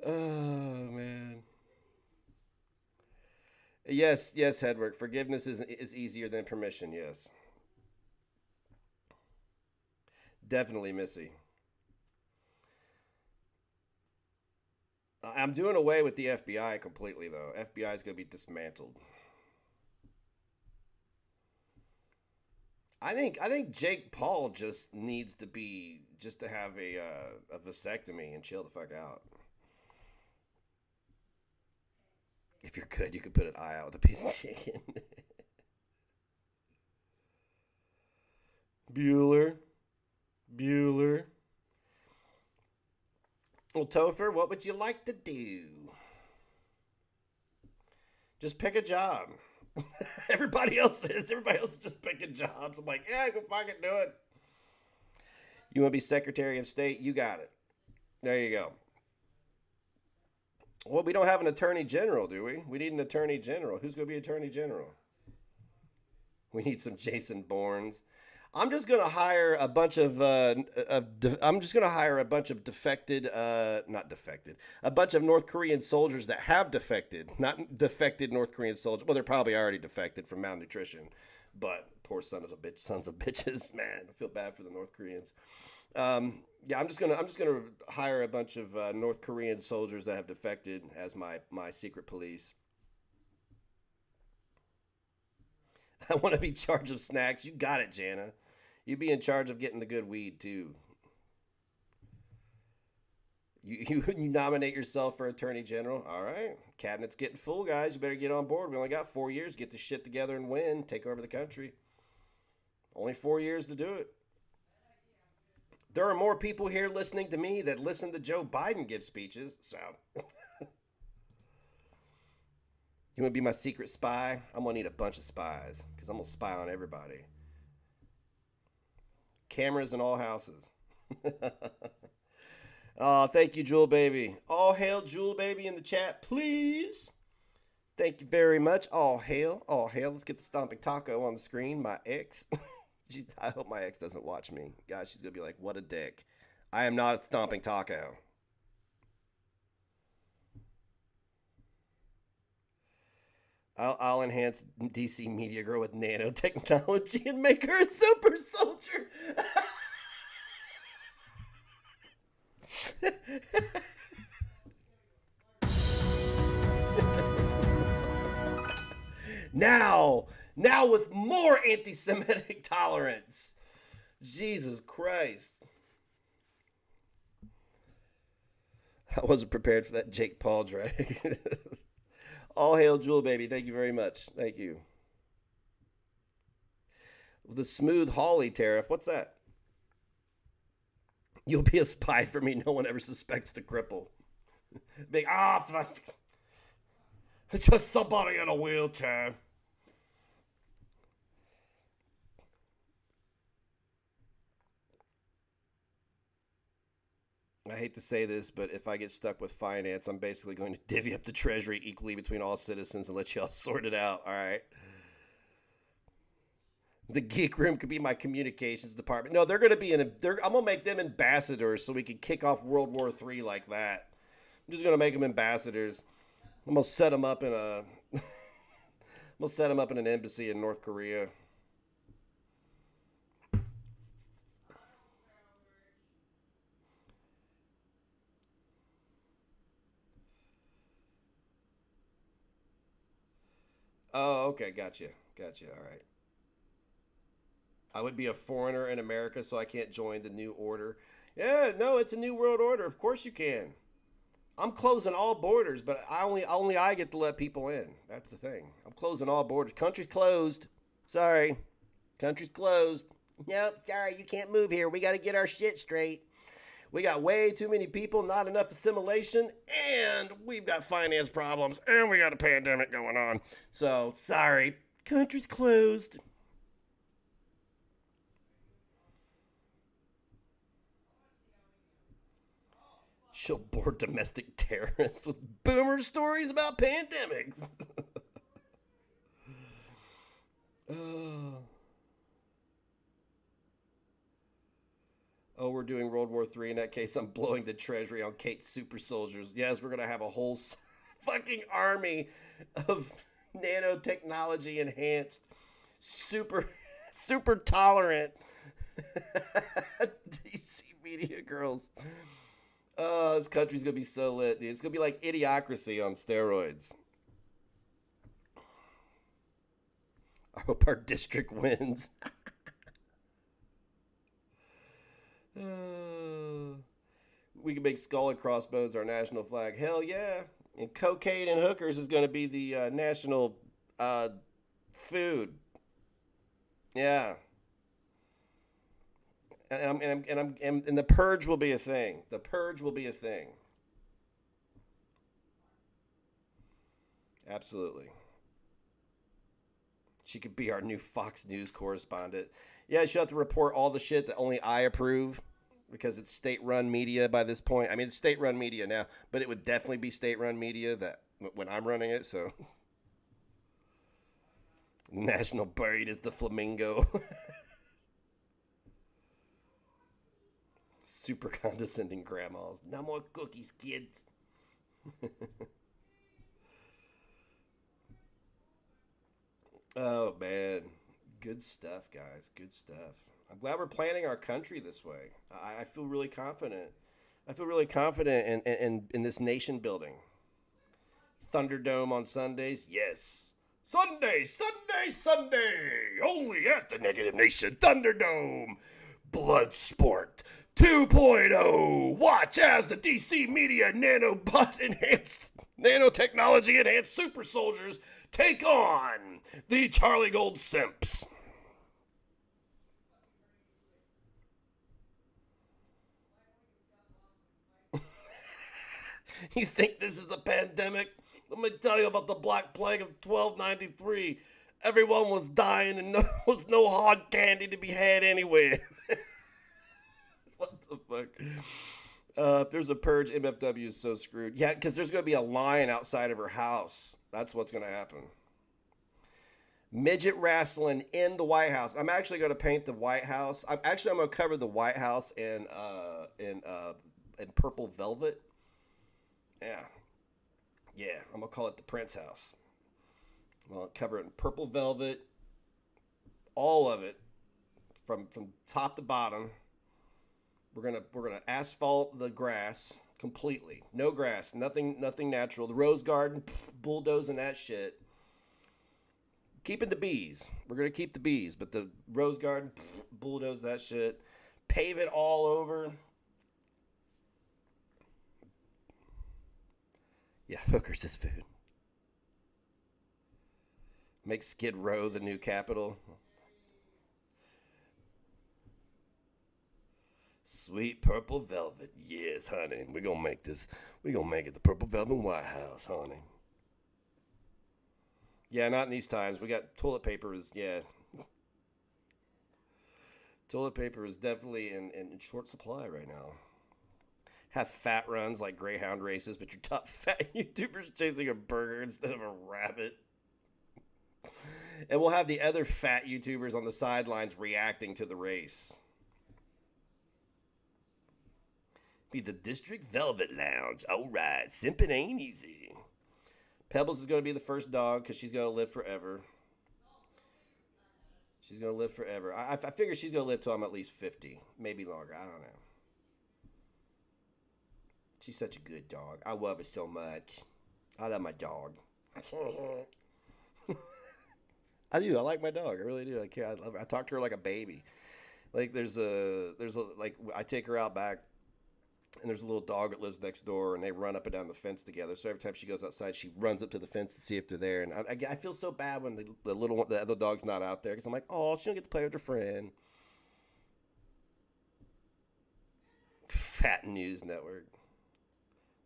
Oh, man. Yes, Hedwig. Forgiveness is easier than permission, yes. Definitely, Missy. I'm doing away with the FBI completely, though. FBI is going to be dismantled. I think Jake Paul just needs to have a vasectomy and chill the fuck out. If you're good, you could put an eye out with a piece of chicken. Bueller. Well, Topher, what would you like to do? Just pick a job. Everybody else is just picking jobs. I'm like, yeah, go fucking do it. You want to be Secretary of State? You got it. There you go. Well, we don't have an Attorney General, do we? We need an Attorney General. Who's going to be Attorney General? We need some Jason Bournes. I'm just going to hire a bunch of a bunch of North Korean soldiers that have defected, not defected North Korean soldiers. Well, they're probably already defected from malnutrition, but poor sons of bitches, man. I feel bad for the North Koreans. Yeah, I'm just gonna hire a bunch of North Korean soldiers that have defected as my secret police. I want to be in charge of snacks. You got it, Jana. You be in charge of getting the good weed too. You nominate yourself for Attorney General. All right, cabinet's getting full, guys. You better get on board. We only got 4 years. Get the shit together and win. Take over the country. Only 4 years to do it. There are more people here listening to me that listen to Joe Biden give speeches. So, you want to be my secret spy? I'm going to need a bunch of spies because I'm going to spy on everybody. Cameras in all houses. Oh, thank you, Jewel Baby. All hail Jewel Baby in the chat, please. Thank you very much. All hail. All hail. Let's get the Stomping Taco on the screen. My ex. I hope my ex doesn't watch me. God, she's going to be like, what a dick. I am not a Stomping Taco. I'll enhance DC Media Girl with nanotechnology and make her a super soldier. Now with more anti-Semitic tolerance. Jesus Christ. I wasn't prepared for that Jake Paul drag. All hail Jewel Baby. Thank you very much. Thank you. The smooth Hawley tariff. What's that? You'll be a spy for me. No one ever suspects the cripple. Big, fuck. It's just somebody in a wheelchair. I hate to say this, but if I get stuck with finance, I'm basically going to divvy up the treasury equally between all citizens and let y'all sort it out, all right? The geek room could be my communications department. No, they're going to be I'm going to make them ambassadors so we can kick off World War III like that. I'm just going to make them ambassadors. I'm going to set them up in an embassy in North Korea. Oh, okay, gotcha. All right. I would be a foreigner in America, so I can't join the new order. Yeah, no, it's a new world order. Of course you can. I'm closing all borders, but only I get to let people in. That's the thing. I'm closing all borders. Country's closed. Sorry. Country's closed. Nope, sorry, you can't move here. We got to get our shit straight. We got way too many people, not enough assimilation, and we've got finance problems, and we got a pandemic going on. So, sorry. Country's closed. She'll bore domestic terrorists with boomer stories about pandemics. Oh, we're doing World War III. In that case, I'm blowing the treasury on Kate's super soldiers. Yes, we're going to have a whole fucking army of nanotechnology enhanced, super tolerant DC media girls. Oh, this country's going to be so lit, dude. It's going to be like Idiocracy on steroids. I hope our district wins. We can make skull and crossbones our national flag. Hell yeah. And cocaine and hookers is going to be the national food. Yeah. And the purge will be a thing. The purge will be a thing. Absolutely. She could be our new Fox News correspondent. Yeah, she'll have to report all the shit that only I approve because it's state-run media by this point. I mean, it's state-run media now, but it would definitely be state-run media that when I'm running it, so. National bird is the flamingo. Super condescending grandmas. No more cookies, kids. Oh, man. Good stuff, guys. Good stuff. I'm glad we're planning our country this way. I feel really confident. I feel really confident in this nation building. Thunderdome on Sundays? Yes. Sunday, Sunday, Sunday! Only at the Negative Nation Thunderdome! Bloodsport 2.0! Watch as the DC Media nanotechnology enhanced super soldiers take on the Charlie Gold Simps. You think this is a pandemic? Let me tell you about the Black Plague of 1293. Everyone was dying and there was no hard candy to be had anywhere. What the fuck? If there's a purge, MFW is so screwed. Yeah, because there's going to be a lion outside of her house. That's what's going to happen. Midget wrestling in the White House. I'm actually going to paint the White House. I'm going to cover the White House in purple velvet. Yeah. Yeah, I'm going to call it the Prince House. I'll cover it in purple velvet. All of it. From top to bottom. We're gonna asphalt the grass completely. No grass, nothing natural. The rose garden, bulldozing that shit. Keeping the bees. We're gonna keep the bees, but the rose garden, bulldoze that shit. Pave it all over. Yeah, hookers is food. Make Skid Row the new capital. Sweet purple velvet. Yes, honey. We're going to make this. We're going to make it the purple velvet White House, honey. Yeah, not in these times. We got toilet paper is, yeah. Toilet paper is definitely in short supply right now. Have fat runs like Greyhound races, but your top fat YouTubers chasing a burger instead of a rabbit. And we'll have the other fat YouTubers on the sidelines reacting to the race. Be the District Velvet Lounge. All right, simping ain't easy. Pebbles is going to be the first dog because she's going to live forever. She's going to live forever. I figure she's going to live till I'm at least 50. Maybe longer. I don't know. She's such a good dog. I love her so much. I love my dog. I do. I like my dog. I really do. I love her. I talk to her like a baby. Like there's a like I take her out back. And there's a little dog that lives next door, and they run up and down the fence together. So every time she goes outside, she runs up to the fence to see if they're there. And I feel so bad when the other dog's not out there because I'm like, oh, she don't get to play with her friend. Fat News Network.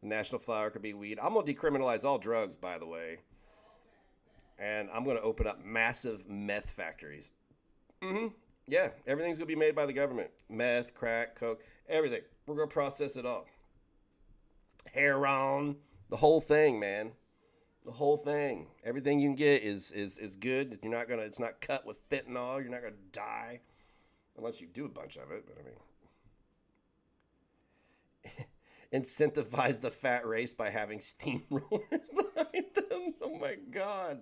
The national flower could be weed. I'm gonna decriminalize all drugs, by the way, and I'm gonna open up massive meth factories. Yeah, everything's gonna be made by the government. Meth, crack, coke, everything. We're going to process it all. Heroin, the whole thing, man. The whole thing. Everything you can get is good. You're not going to, it's not cut with fentanyl. You're not going to die unless you do a bunch of it, but I mean incentivize the fat race by having steamrollers behind them. Oh my god.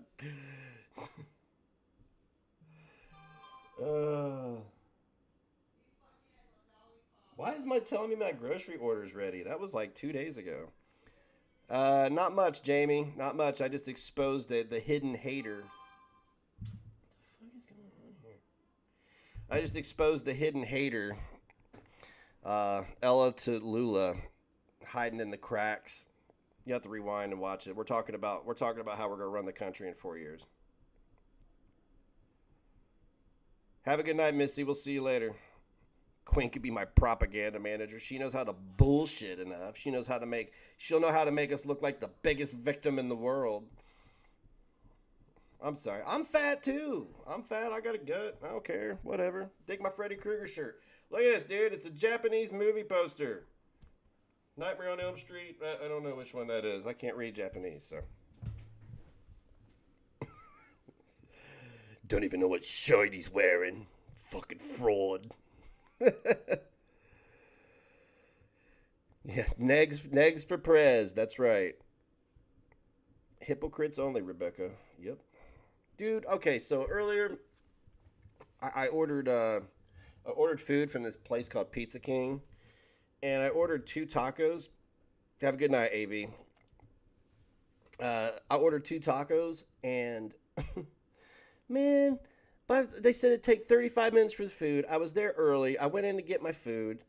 Why is telling me my grocery order's ready? That was like 2 days ago. Not much, Jamie. Not much. I just exposed the hidden hater. What the fuck is going on here? I just exposed the hidden hater. Ella Talluhla hiding in the cracks. You have to rewind and watch it. We're talking about how we're gonna run the country in 4 years. Have a good night, Missy. We'll see you later. Queen could be my propaganda manager. She knows how to bullshit enough. She'll know how to make us look like the biggest victim in the world. I'm sorry. I'm fat too. I'm fat. I got a gut. I don't care. Whatever. Dig my Freddy Krueger shirt. Look at this, dude. It's a Japanese movie poster. Nightmare on Elm Street. I don't know which one that is. I can't read Japanese, so. Don't even know what shirt he's wearing. Fucking fraud. Yeah, negs for Prez. That's right. Hypocrites only, Rebecca. Yep. Dude, okay, so earlier I ordered food from this place called Pizza King, and I ordered 2 tacos. Have a good night, AV. I ordered 2 tacos, and man, but they said it'd take 35 minutes for the food. I was there early. I went in to get my food.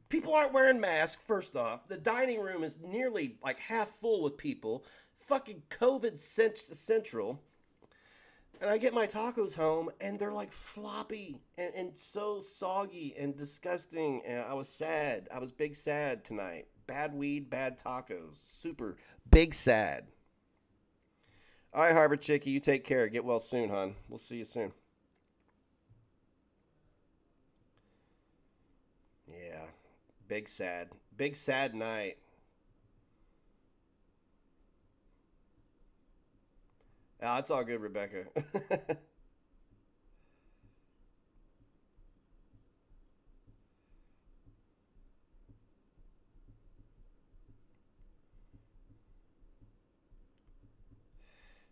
People aren't wearing masks, first off. The dining room is nearly like half full with people. Fucking COVID central. And I get my tacos home, and they're like floppy and so soggy and disgusting. And I was sad. I was big sad tonight. Bad weed, bad tacos. Super big sad. All right, Harvard Chickie, you take care. Get well soon, hon. We'll see you soon. Yeah, big sad. Big sad night. Ah, it's all good, Rebecca.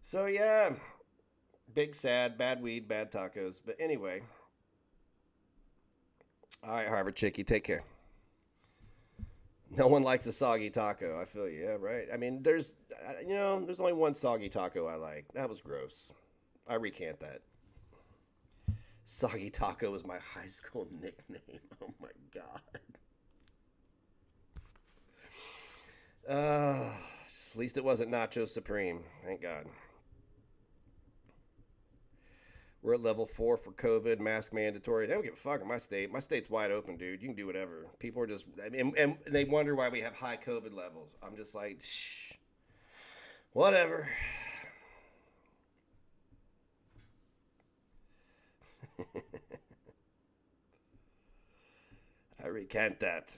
So, yeah. Big sad, bad weed, bad tacos. But anyway. All right, Harvard Chickie, take care. No one likes a soggy taco. I feel you. Yeah, right. I mean, there's only one soggy taco I like. That was gross. I recant that. Soggy taco was my high school nickname. Oh my god. At least it wasn't Nacho Supreme. Thank God. We're at level 4 for COVID, mask mandatory. They don't give a fuck in my state. My state's wide open, dude. You can do whatever. People are just, and they wonder why we have high COVID levels. I'm just like, shh, whatever. I recant that.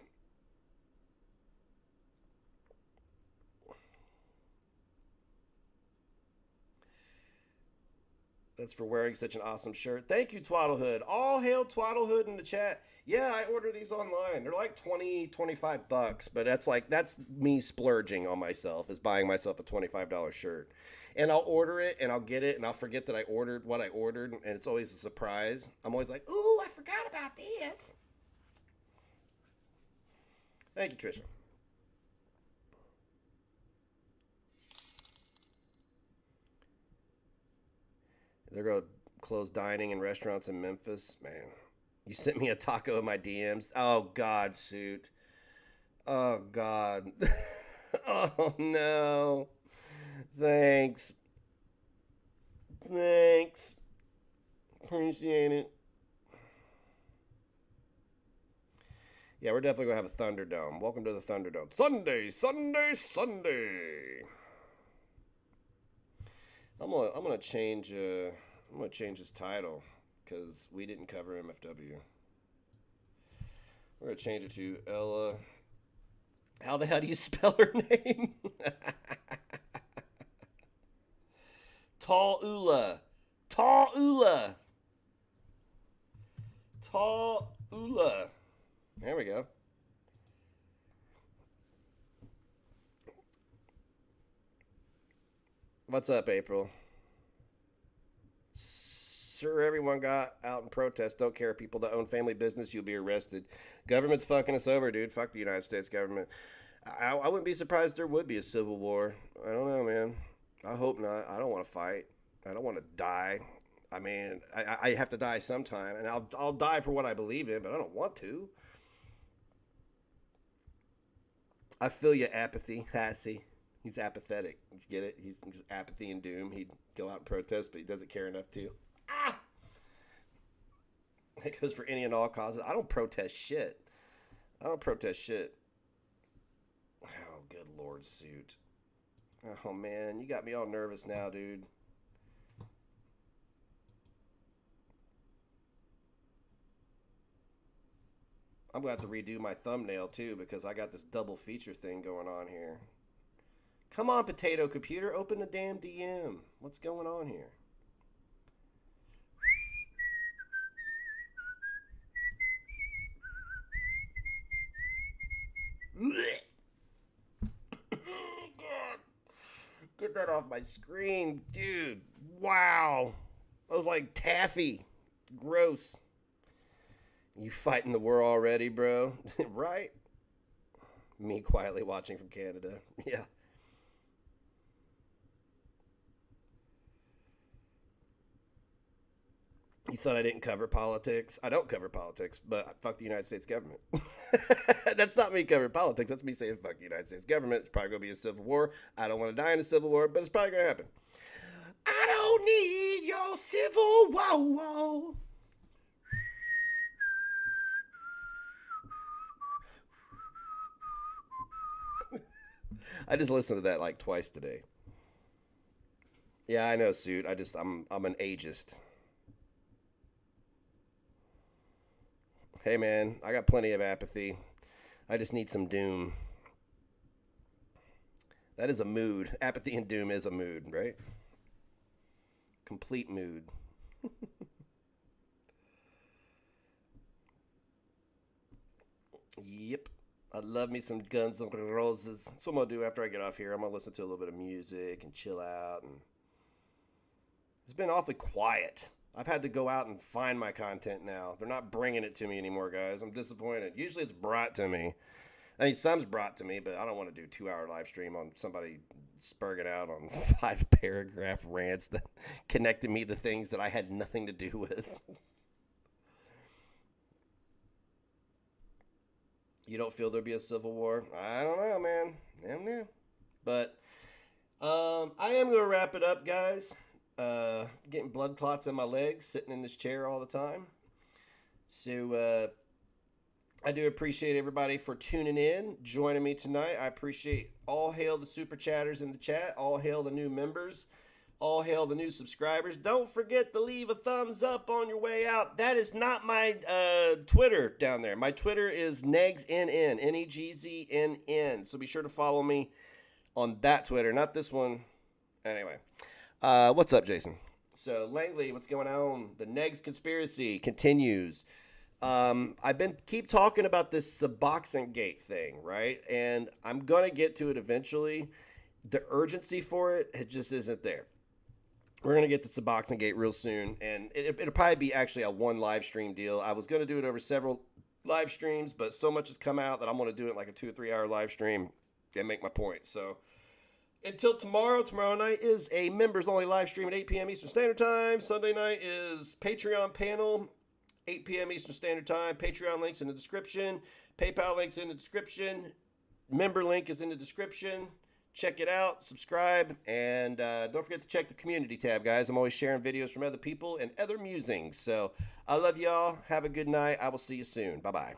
That's for wearing such an awesome shirt. Thank you, Twaddlehood. All hail Twaddlehood in the chat. Yeah, I order these online. They're like $20-25, but that's me splurging on myself, is buying myself a $25 shirt. And I'll order it, and I'll get it, and I'll forget that I ordered what I ordered, and it's always a surprise. I'm always like, ooh, I forgot about this. Thank you, Trisha. They're going to close dining and restaurants in Memphis. Man, you sent me a taco in my DMs. Oh, God, Suit. Oh, God. Oh, no. Thanks. Appreciate it. Yeah, we're definitely going to have a Thunderdome. Welcome to the Thunderdome. Sunday. I'm gonna change his title because we didn't cover MFW. We're gonna change it to Ella. How the hell do you spell her name? Talluhla. There we go. What's up, April? Sure, everyone got out in protest. Don't care. People that own family business, you'll be arrested. Government's fucking us over, dude. Fuck the United States government. I wouldn't be surprised there would be a civil war. I don't know, man. I hope not. I don't want to fight. I don't want to die. I mean, I have to die sometime, and I'll die for what I believe in, but I don't want to. I feel your apathy, Hassy. He's apathetic. You get it? He's just apathy and doom. He'd go out and protest, but he doesn't care enough to. Ah! It goes for any and all causes. I don't protest shit. Oh, good Lord, Suit. Oh, man. You got me all nervous now, dude. I'm going to have to redo my thumbnail, too, because I got this double feature thing going on here. Come on, Potato Computer. Open the damn DM. What's going on here? Oh, God. Get that off my screen, dude. Wow. That was like taffy. Gross. You fighting the war already, bro? Right? Me quietly watching from Canada. Yeah. You thought I didn't cover politics? I don't cover politics, but fuck the United States government. That's not me covering politics. That's me saying fuck the United States government. It's probably going to be a civil war. I don't want to die in a civil war, but it's probably going to happen. I don't need your civil war. I just listened to that like twice today. Yeah, I know, Suit. I'm an ageist. Hey, man, I got plenty of apathy. I just need some doom. That is a mood. Apathy and doom is a mood, right? Complete mood. Yep. I love me some Guns N' Roses. That's what I'm going to do after I get off here. I'm going to listen to a little bit of music and chill out. And it's been awfully quiet. I've had to go out and find my content now. They're not bringing it to me anymore, guys. I'm disappointed. Usually it's brought to me. I mean, some's brought to me, but I don't want to do a 2-hour live stream on somebody spurging out on 5-paragraph rants that connected me to things that I had nothing to do with. You don't feel there'll be a civil war? I don't know, man. I don't know. But I am going to wrap it up, guys. Getting blood clots in my legs, sitting in this chair all the time. So I do appreciate everybody for tuning in, joining me tonight. I appreciate all hail the super chatters in the chat. All hail the new members. All hail the new subscribers. Don't forget to leave a thumbs up on your way out. That is not my Twitter down there. My Twitter is NEGZNN, NEGZNN. So be sure to follow me on that Twitter, not this one. Anyway, what's up, Jason? So Langley, what's going on? The Negs conspiracy continues. I've been keep talking about this Suboxone Gate thing, right? And I'm gonna get to it eventually. The urgency for it just isn't there. We're going to get to Suboxone Gate real soon, and it'll probably be actually a one live stream deal. I was going to do it over several live streams, but so much has come out that I'm going to do it like a 2 or 3 hour live stream and make my point. So until tomorrow night is a members only live stream at 8 p.m. Eastern Standard Time. Sunday night is Patreon panel, 8 p.m. Eastern Standard Time. Patreon links in the description. PayPal links in the description. Member link is in the description. Check it out, subscribe, and don't forget to check the community tab, guys. I'm always sharing videos from other people and other musings. So I love y'all. Have a good night. I will see you soon. Bye-bye.